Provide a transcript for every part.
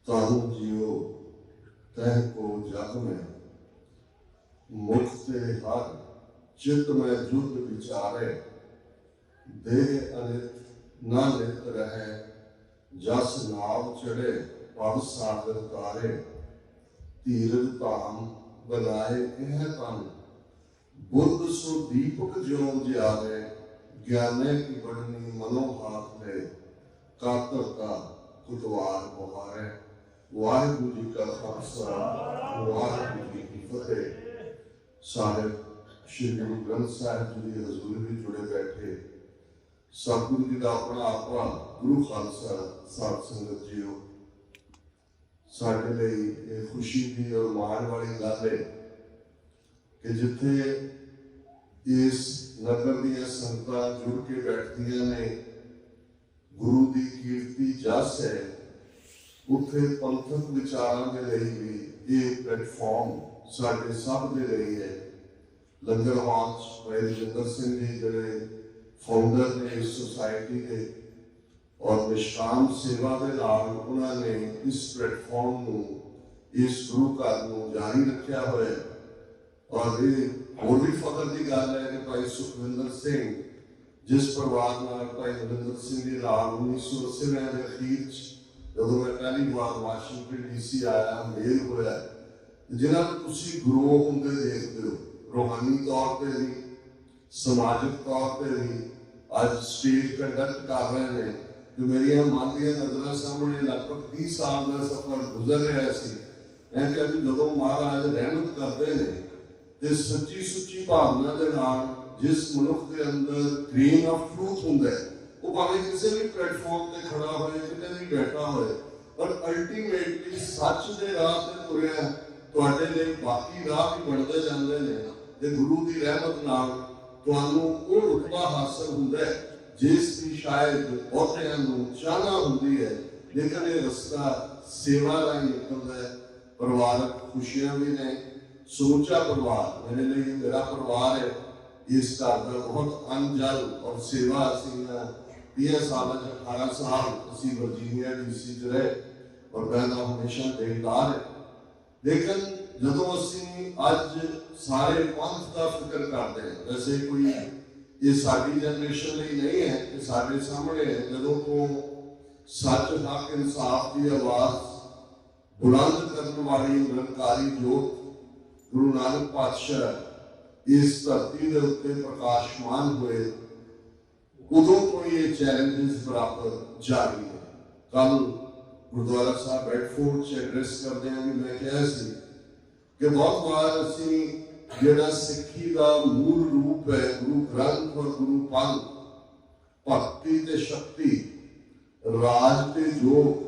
ताहू जियो तह को जग में मुख से हर चित में युद्ध विचारे देह अनित न नित रहे जस नाव चढ़े पद सागर तारे धीरज धाम बनाए कह तन बुद्ध सो दीपक जो ज्यारे ज्ञाने की बढ़नी मनो हाथ ले कातर का कुतवार बुहारे। वाहिगुरु जी का खालसा वाहिगुरु जी की फतेह। साहिब श्री गुरु ग्रंथ साहिब जी की हजूरी में जुड़े बैठे सतगुरु जी का अपना आपा गुरु खालसा साध संगत जीओ, साडे लई ये खुशी की और माण वाली गल है कि जिथे इस नगर दियां संगतां जुड़ के बैठदियां ने गुरु की कीर्ति जस है, उत्थे पंथक विचारां दे लई भी ये प्लेटफॉर्म साडे सब दे लई है। लंगर हाउस भाई रजिंदर सिंह जी जिहड़े फाउंडर ने इस सोसाइटी के और विश्राम सेवा के नाल उन्होंने इस प्लेटफॉर्म नूं इस गुरु घर नूं जारी रखा हुआ है। और ये होर भी फखर की गल है कि भाई सुखविंदर सिंह जिस परिवार नाल भाई नरेंद्र सिंह जी नाल 1980 के अखीर जो मैं पहली बार वाशिंगटन DC आया मेल होया, जिन्हां नूं तुसीं ग्रो हुंदे देखते हो रूहानी तौर पर भी समाजिक तौर पर भी अज स्टेज कंडक्ट कर रहे हैं। जो मेरिया मन दियां नज़रां सामने लगभग 30 साल का सफर गुजर रहा सी। मैं क्या जो महाराज रहमत करते हैं तो सच्ची सुच्ची भावना के नाल जिस मनुख के अंदर ग्रेन ऑफ ट्रूथ हुंदा है वो भावें किसी भी प्लेटफॉर्म पर खड़ा होए किते भी बैठा होए पर अल्टीमेटली सच के राह ते तुरिया तुहाडे लई बाकी राह भी बनते जांदे ने ते गुरु की रहमत नाल तुहानूं वो रुतबा हासिल हुंदा है जिसकी शायद बहुतियां नूं चाहना हुंदी है, लेकिन ये रस्ता सेवा राही निकलदा है। परिवारक खुशियां भी ने, समूचा परिवार मेरे लिए मेरा परिवार है, इस घर का बहुत अनजल और सेवा असीं 20 साल 18 साल असीं वर्जीनिया DC च रहे और मैं हमेशा देनदार है। लेकिन जदों असीं अज सारे पंथ का फिक्र करते हैं, वैसे कोई ये साडी जनरेशन लिए नहीं है कि साडे सामने है, जदों तो सच हक इंसाफ की आवाज बुलंद करने वाली निरंकारी जोत गुरु नानक पातशाह इस धरती के उत्ते प्रकाशमान हुए, उदों तो ये चैलेंजेस बराबर जारी है। कल गुरुद्वारा साहब बेडफोर्ड से एड्रेस करते हैं भी मैं कहा सी कि बहुत बार असी जिहड़ा सिक्खी का मूल रूप है गुरु ग्रंथ और गुरु पंथ, भक्ति ते शक्ति, राज ते जोग,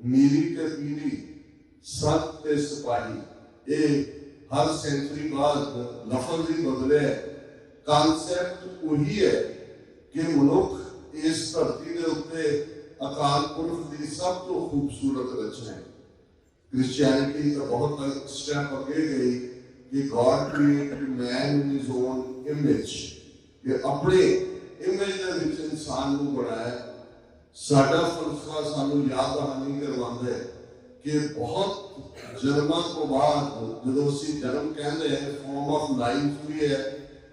मीरी ते पीरी, सत ते सिपाही, ये हर सेंचुरी बाद लफज ही बदले है। कॉन्सेप्ट वही है कि मनुख इस धरती के उत्ते अकाल पुरख की सब तो खूबसूरत रचना है। क्रिश्चियनिटी तो बहुत स्टेप अगे गई कि God created man in his own image, कि अपने इमेज के विच इंसान को बनाया। साडा फलसफा सानू याद दहानी करवांदा है कि बहुत जन्मां तो बाद जो असीं जन्म कहते हैं फॉर्म ऑफ लाइफ भी है,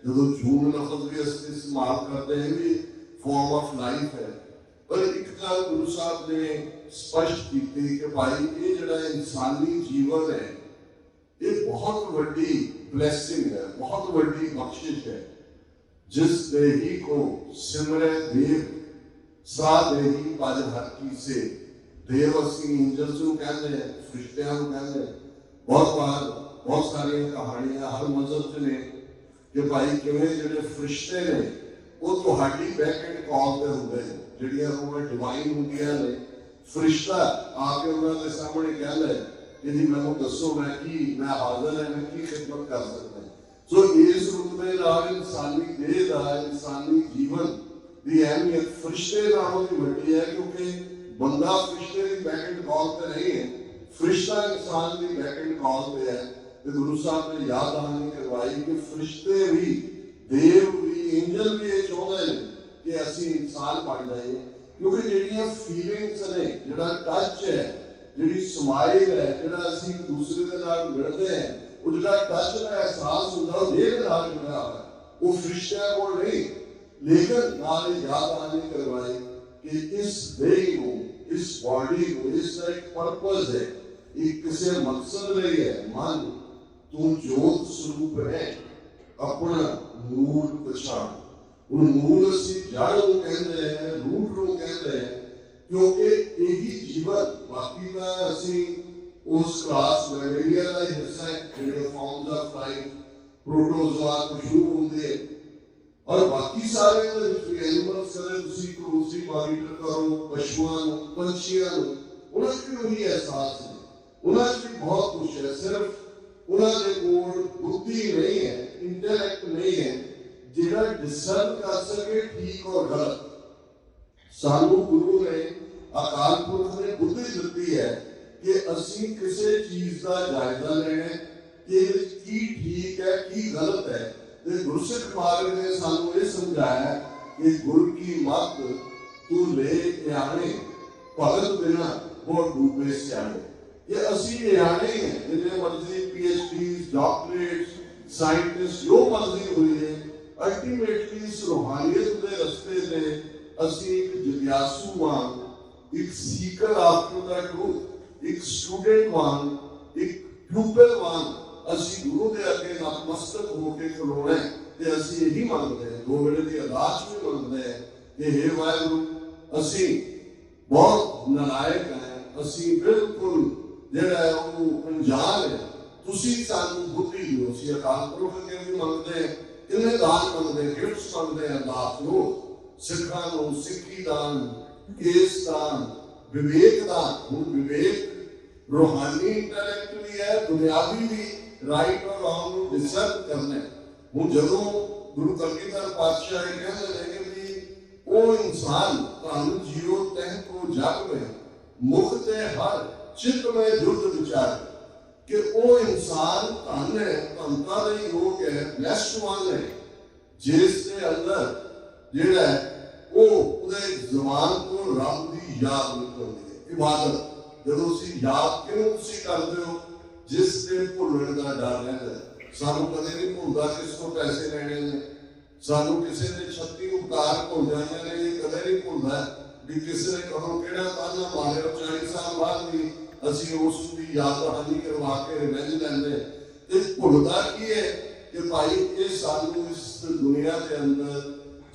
जो जून लफज भी असीं इस्तेमाल करते हैं भी फॉर्म ऑफ लाइफ है। पर एक गल गुरु साहब ने स्पष्ट की कि भाई ये जिहड़ा इंसानी जीवन है ये बहुत बड़ी ब्लेसिंग है, बहुत बड़ी बख्शिश है। जिस देही को सिमरे देव सा देही पज हर की से, देव असीं एंजल्स नूं कहंदे हैं, फरिश्तियां नूं कहंदे हैं। बहुत बार बहुत सारी कहानियां हर मजहब च ने कि भाई किवें जिहड़े फरिश्ते ने वो तुहाडी बैक एंड कॉल ते हुंदे ने, जिहड़ियां रूहां डिवाइन हुंदियां ने। फरिश्ता आके उन्हां दे सामने कहंदा है कि जी मैनूं दसो मैं हाजिर है, मैं की खिदमत कर सकदा। सो इस रुतबे नाल इंसानी देह दा इंसानी जीवन की अहमियत फरिश्ते नालों भी वड्डी है, क्योंकि बंदा फरिश्ते की बैक एंड कॉल पे नहीं है, फरिश्ता इंसान की बैक एंड कॉल पे है। तो गुरु साहब ने याद दहानी करवाई कि फरिश्ते भी, देव भी, एंजल भी ये चाहते हैं कि असीं इंसान बन जाइए, क्योंकि जिहड़ियां फीलिंग्स ने, जिहड़ा टच है, ਜਿਹੜੀ ਸਮਾਈਲ है, ਜਿਹੜਾ ਅਸੀਂ दूसरे ਦੇ ਨਾਲ ਮਿਲਦੇ हैं, ਉਹ ਜਿਹੜਾ ਟੱਚ ਦਾ एहसास ਹੁੰਦਾ ਉਹ ਦੇਹ ਦੇ ਨਾਲ ਜੁੜਿਆ ਹੋਇਆ, ਉਹ ਫਰਿਸ਼ਤਿਆਂ ਕੋਲ नहीं। लेकिन नाल याद करवाई कि इस देह को, इस बॉडी को, इसका एक पर्पज है, एक किसी मकसद नहीं है। मन तू जोत स्वरूप है, अपना मूल पछाण। उन मूल असी जड़ को कहते हैं, रूट को कहते हैं, क्योंकि यही जीवन बाकी का असी उस क्लास में मीडिया का हिस्सा है, जो फॉर्म्स ऑफ लाइफ प्रोटोजोआ को शुरू होंगे और बाकी सारे एनिमल्स करें, दूसरी मॉनिटर करो, पशुओं पंछियों उन्होंने भी वही एहसास है, उन्होंने भी बहुत कुछ है। सिर्फ उन्होंने कोल बुद्धि नहीं है, इंटेलेक्ट नहीं है जिहड़ा डिसर्न कर सके ठीक और गलत। सानू गुरु ने, अकाल पुरख ने बुद्धि दी है कि असी किसी चीज का जायजा लेना कि की ठीक है की गलत है। गुरसिख मार्ग ने सानू ये समझाया कि गुरु की मत तू ले आने, भगत बिना वो डूबे सियाने। ये असी आने हैं, जिन्हें मर्जी PhD, डॉक्टरेट, साइंटिस्ट जो मर्जी हुई है, अल्टीमेटली इस रूहानियत के रस्ते से असी एक जिज्ञासु वांग, एक सीकर आफ्टर द ट्रूथ, एक स्टूडेंट वांग, एक प्यूपिल वांग असी गुरु के अगे नतमस्तक होकर खलोना है। ते असी यही मंगते हैं, दो वेले की अरदास भी मंगते हैं कि हे वाहिगुरू असी बहुत नालायक हैं, असी बिल्कुल जिहड़ा है वो अनजान है, तुसी सानू बुद्धि दिओ। असी अकाल पुरख अगे भी मंगते हैं, किन्ने दान मंगते हैं, गिफ्ट्स मंगते हैं अरदास नो, सिखां नूं सिक्खी दान, केस दान, विवेक दान। हुण विवेक रूहानी इंटैलेक्ट भी है, दुनियावी भी, राइट और रॉन्ग डिसर्न करना। हूँ जो गुरु कलगीधर पातशाह कहते हैं कि वो इंसान धन जियो तह को जग में, मुख ते हर चित्त में जुट विचार, कि वो इंसान धन है, धनता नहीं योग है, ब्लेस्ड वन है, जिसके अंदर जिहड़ा है वो उहदे ज़बान को रब दी याद निकलदी है। इबादत जदों असीं याद क्यों तुसीं करदे हो, जिससे भुलण का डर रहता है। सानू कदे नहीं भूलता किसको पैसे लेने ने, सानू किसी ने 36 उपकार भुल जाने ने, ये कदे नहीं भूलता भी किसी ने कदों केड़ा ताना मारे 40 साल बाद भी असी उसकी याद दहानी करवा के रिवेंज लैंदे। ते भुलता की है कि भाई ये सानू इस दुनिया के अंदर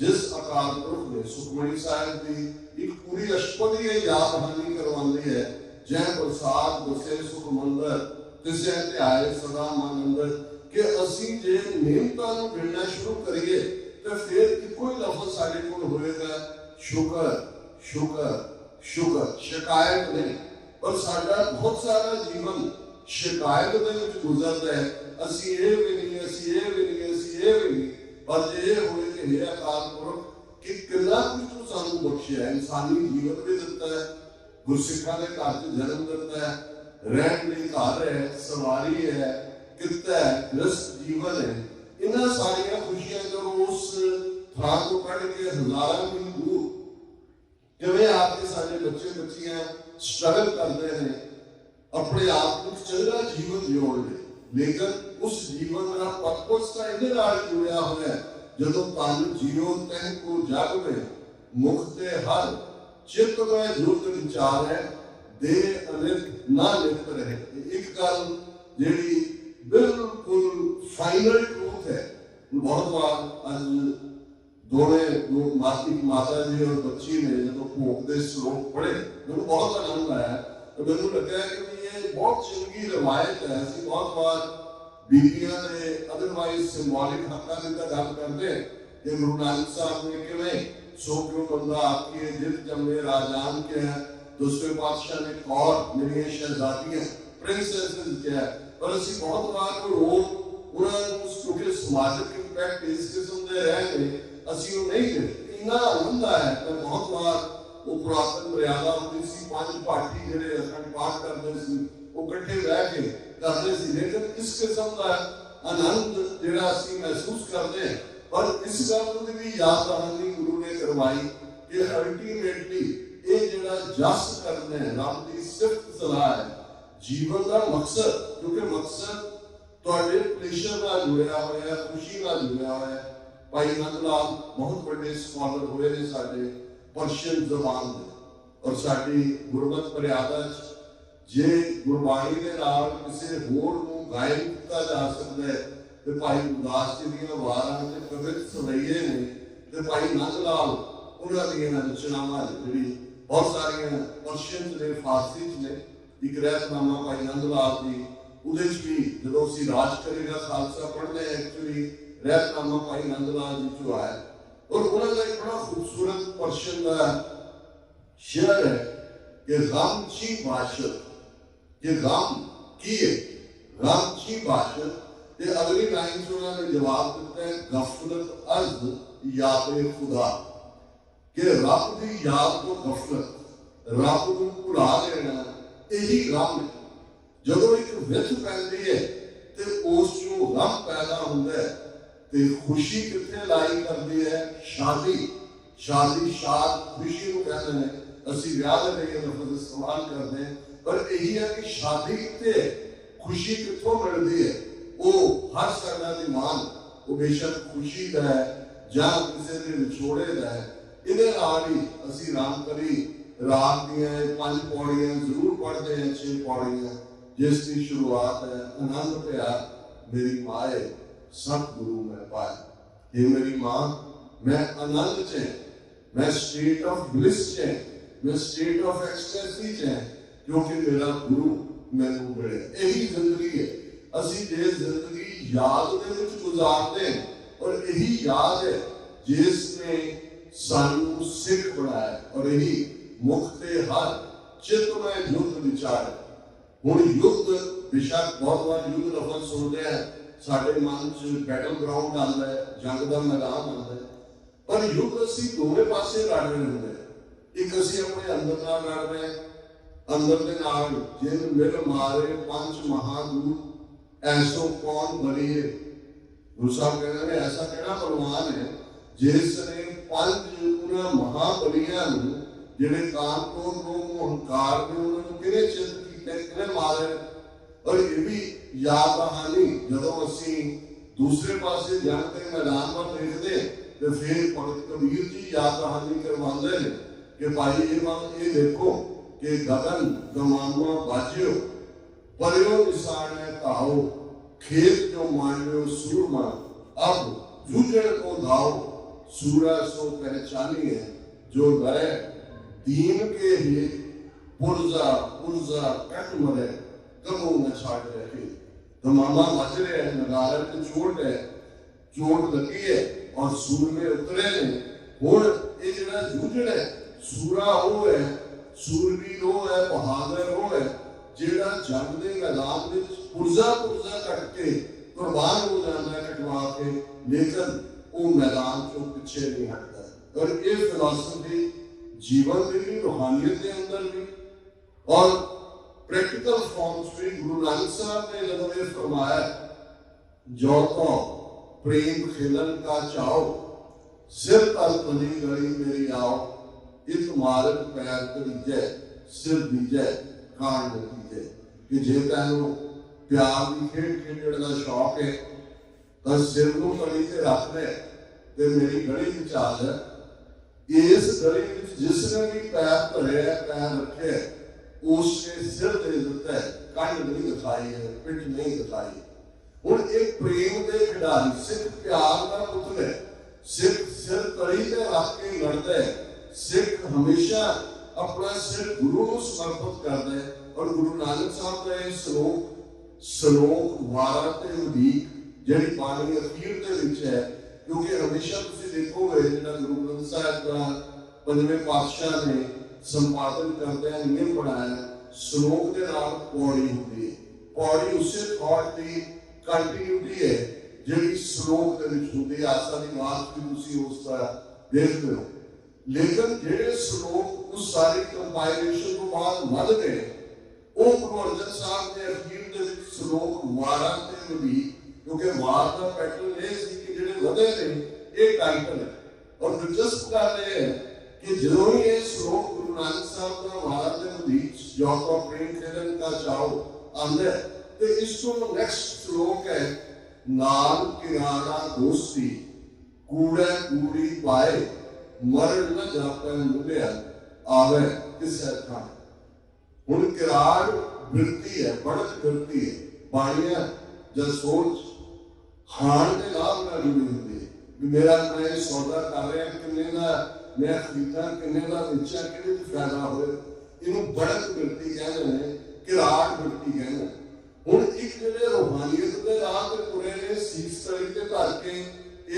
जिस अकाल पुरख ने सुखमणी साहिब की एक पूरी अष्टपदी याद दहानी करवाती है, जै प्रसाद बसे सुख मंदिर तिसे ध्याए सदा मन अंदर, कि असी जे नियमतां नूं गिणना शुरू करिए तो फिर इको ही लफ्ज साडे कोल होएगा, शुक्र शुक्र शुक्र, शिकायत नहीं। पर साडा बहुत सारा जीवन शिकायत दे विच गुजरदा है, असी ये भी नहीं, असी ये भी नहीं, असी ये भी नहीं। पर जे ये होए कि हे अकाल पुरख कि कितना कुछ तू सानू बख्शिया, इंसानी जीवन भी दिता है, गुरसिखां दे घर च जन्म दिता है, रहन लई घर है, सवारी है, किता है, गृहस्थ जीवन है। इन्हां सारियां खुशियां जो उस थां को कढ़ के हज़ारां मील दूर किवें आके साडे बच्चे बच्चियां स्ट्रगल करते हैं अपने आप को चंगा जीवन जीवन लई, लेकिन उस जीवन का पर्पस का इहदे नाल जुड़िया होया है। जदों तन जियो तह को जग में, मुख ते हर चित्त में जुट विचार है, दे अनित ना लिप्त रहे। एक गल जिहड़ी बिल्कुल फाइनल ट्रूथ है। बहुत बार अज दोनों माता जी और बच्ची ने जो भोग के श्लोक पढ़े, मैं बहुत आनंद आया। तो मैंने लगा कि ये बहुत चंगी रवायत है। असं बहुत बार बीबियां ने अदरवाइज सिंबॉलिक हक्कां की गल करते हैं कि गुरु नानक साहब ने किवें सो क्यों बंदा आपकी जिद जमे राजान के हैं, दूसरे पातशाह ने कौर मेरी शहजादियां प्रिंसेसेस क्या है। पर असं बहुत बार कोई रोक उन्होंने क्योंकि समाजिक इंपैक्ट इस किस्म के रह गए असं वो नहीं देखते। इन्ना आनंद आया। मैं बहुत बार वो पुरातन मर्यादा होती सी, 5 पाठी जिहड़े अखंड पाठ करते सी वो इकट्ठे रह के करते सी, लेकिन इस किस्म का आनंद जिहड़ा असीं महसूस करते हैं। पर इस गल की भी याद दहानी गुरु ने करवाई कि अल्टीमेटली ये जिहड़ा जस करना है, रब की सिफत सलाह है, जीवन का मकसद, क्योंकि मकसद तुहाडे प्लेशर नाल जुड़िया होया, खुशी नाल जुड़िया होया। भाई नंद लाल बहुत बड़े स्कॉलर हुए ने साडे पर्शियन जबान दे, और साडी गुरमत मर्यादा जे गुरबाणी दे नाल किसी होर नूं गायन किया जा सकता है तो भाई गुरदास जी दीयां वारां ते कवित सवैये ने ते भाई नंद लाल उन्हां दीयां रचनावां जिहड़ी बहुत सारियां पर्शियन ने, फारसी ने। एक रहतनामा भाई नंद लाल जी, उहदे च भी जदों असीं राज करेगा खालसा पढ़ने एक्चुअली रहतनामा भाई नंद लाल जी चो आया, और उन्हां दा एक बड़ा खूबसूरत पर्शियन का शेर है कि गम छी बाशत, कि गम की है, गम छी बाशत। ते अगली लाइन से उन्होंने जवाब दिता है गफलत अज याद खुदा, कि रब की याद तो गफलत, रब को भुला देना, यही गम है। जदों एक विथ पैंदी है तो उस चों गम पैदा होता है, तो खुशी कितने लाई करती है? शादी, शादी शाद खुशी को कहते हैं, असीं विआह दे लई लफ्ज़ इस्तेमाल करते हैं, पर यही है कि शादी कितने, खुशी कितों मिलती है? वो हर साल की मान, वो बेशक खुशी का है या किसी के विछोड़े का है। इहदे नाल ही असीं रामकली राग दियां 5 पौड़ियां जरूर पढ़ते हैं, 6 पौड़ियां, जिसकी शुरुआत है आनंद पिया मेरी माए सतगुरु मैं पाए। हे मेरी माँ, मैं आनंद च, मैं स्टेट ऑफ ब्लिस च, मैं स्टेट ऑफ एक्सटेंसी च, क्योंकि मेरा गुरु मैनू मिले। यही जिंदगी है। असीं जे जिंदगी याद दे विच गुजारते हैं, और यही याद है जिसने सानू सिख बनाया, और यही मुख ते हर चित में युद्ध विचार। हुण युद्ध बेशक बहुत बार युद्ध लफ्ज़ सुनते हैं, साडे मन च बैटल ग्राउंड आंदा है, जंग का मैदान आंदा है, पर युद्ध असीं दोवें पासे लड़ रहे होंदे हैं। एक असीं अपने अंदर नाल लड़ रहे हैं, अंदर दे नाल जिन मिल मारे 5 महादूत ऐसो कौन बली है। गुरु साहब कहते हैं ऐसा केड़ा बलवान है जिसने 5 उन्हां महाबलियां नूं जिहड़े कानपुर को हंकार ने उन्होंने किने चित कीते, किने मारे। और ये भी याद कहानी जदों असीं दूसरे पासे जंग के मैदान पर देखते तो फिर पंडित कबीर जी याद कहानी करवाते हैं कि भाई ये देखो कि गगन गमामा बाजियो परियो निशाने ताओ, खेत जो मांडियो सूरमा अब जूझण को धाओ, सूरा सो पहचानी है जो डरे दीन के ही पुरजा पुरजा कट मरे कबो न छाड़ रखे। तो मामा बच रहे हैं, नगारे की चोट है, चोट लगी है और सूरमे उतरे ने। हुण ये जिहड़ा जूझण है, सूरा वो है, सूरवीर वो है, बहादुर वो है जिहड़ा जंग के मैदान में पुरजा पुरजा कट के कुर्बान हो जाता है, कटवा के, लेकिन वो मैदान चो पिछे नहीं हटता। और ये फिलॉसफी जीवन में भी, रूहानियत के अंदर भी और प्रैक्टिकल फॉर्म्स में गुरु नानक साहब ने जब ये फरमाया जो तो प्रेम खिलन का चाओ, सिर तल बनी गली मेरी आओ, इत मार्ग पैर करीजे सिर दीजे कान नतीजे। कि जे तैनूं प्यार की खेड खेडण का शौक है तो सिर को गली से रख ले ते मेरी गली में चाल है। इस गली में जिसने भी पैर धरे है, पैर रखे है, उसने सिर दे दिता है, कंध नहीं दिखाई है, पिठ नहीं दिखाई। हुण एक प्रेम के खिडारी सिख प्यार का पुतल है। सिख सिर तली ते रख के लड़ता है। सिख हमेशा अपना सिर गुरु को समर्पित करता है। और गुरु नानक साहब का यह सलोक वारा ते उदीक जिहड़ी बाणी अखीर दे विच है, क्योंकि हमेशा तुसीं देखोगे जिहड़ा गुरु ग्रंथ साहिब का 5वें पातशाह ने संपादन करते हैं नियम बनाया, सलोक के नाल पौड़ी होती है। पौड़ी उस थॉट की कंटिन्यूटी है जिहड़ी सलोक दे विच होती है। आसा दी बात भी तुसीं उस तरह देखते हो, लेकिन जिहड़े सलोक उस सारी कंपाइलेशन तो बाद वध गए, वो गुरु अर्जन साहब ने अखीर दे विच सलोक वारा ते वधीक, क्योंकि वार का पैटर्न ये सी कि जिहड़े वधे ने ये टाइटल है। और दिलचस्प गल ये है कि जो ही ये श्लोक गुरु नानक साहब का महाराज ने दीच जो तो प्रेम खेलन का चाहो आंदे तो इसको नेक्स्ट श्लोक है नाम किराना दोस्ती कूड़े कूड़ी पाए मरण न जापे मुलिया आवे किसे खान हुन किराड़ वृत्ति है बढ़त वृत्ति है बाणिया जब सोच खान के लाभ ना जुड़ी होती है मेरा मैं सौदा कर रहा किन्ने का मैं खरीदा किन्ने का बेचा कि फायदा हो इनू बढ़त वृत्ति कहते हैं किराड़ वृत्ति कहते हैं हुण एक जिहड़े रूहानियत के राह ते तुरे ने सीस तली ते धर के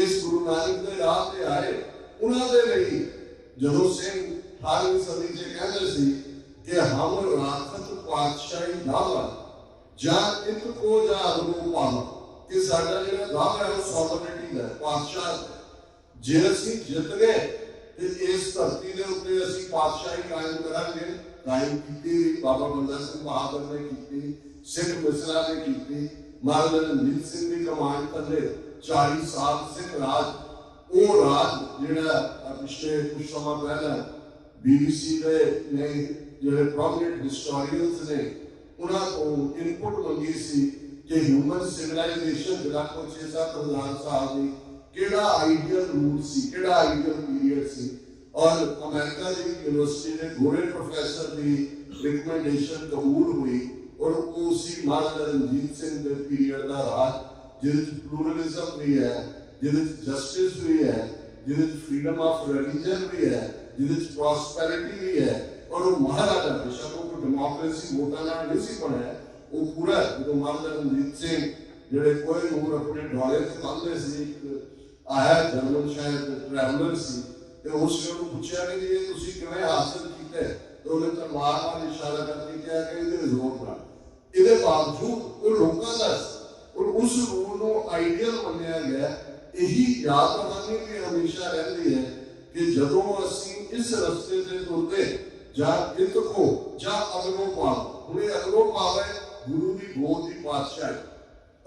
इस गुरु नानक के राह ते आए उन्हां दे लई जदों सिंह 18वीं सदी च कहंदे सी कि हम राखत पातशाही दावा जां इत को जां अगलो पावा कि साडा जिहड़ा दावा है वो सॉवरेनिटी दा पातशाह जे असीं जित गए ते इस धरती दे उत्ते असीं पातशाही कायम करांगे कायम कीती बाबा बंदा सिंह बहादुर ने कीती सिख मिसरा ने कीती महाराजा रणजीत सिंह की कमांड थले 40 साल सिख राज वो राज जिहड़ा पिछले कुछ समय पहले BBC दे ने जिहड़े प्रोमिनेंट हिस्टोरियंस ने उन्हां को इनपुट मंगी सी कि ह्यूमन सिविलाइजेशन जिहड़ा को 6-7 हज़ार साल दी केड़ा आइडियल रूट सी केड़ा आइडियल पीरियड सी और अमेरिका की यूनिवर्सिटी के गोरे प्रोफेसर की रिकमेंडेशन कबूल हुई और उसी महाराजा रणजीत सिंह के पीरियड का राज जिस प्लूरलिज्म भी है जिस जस्टिस भी है जिस फ्रीडम ऑफ रिलीजन भी है जिस प्रॉस्पेरिटी भी है और वो महाराजा बेशक वो डेमोक्रेसी वोटा नाल नहीं सी बनया वो पूरा जो महाराजा रणजीत सिंह जिहड़े कोई नूर अपने डोले ते बंधे सी आया जर्मन शायद ट्रैवलर सी ते उसने उन्हें पूछा कि ये तुसी किवें हासिल कीते तो उन्हें तलवार वाल इशारा करके कहा कि इहदे जोर नाल इहदे बावजूद वो लोकां दा और उस रूल नूं आइडियल मन्निया गया यही याद रखनी भी हमेशा रहती है कि जदों असीं इस रस्ते से तुरदे जां इत को जां अगलो पाव हुणे अगलो पाव है गुरु की गोद की पातशाही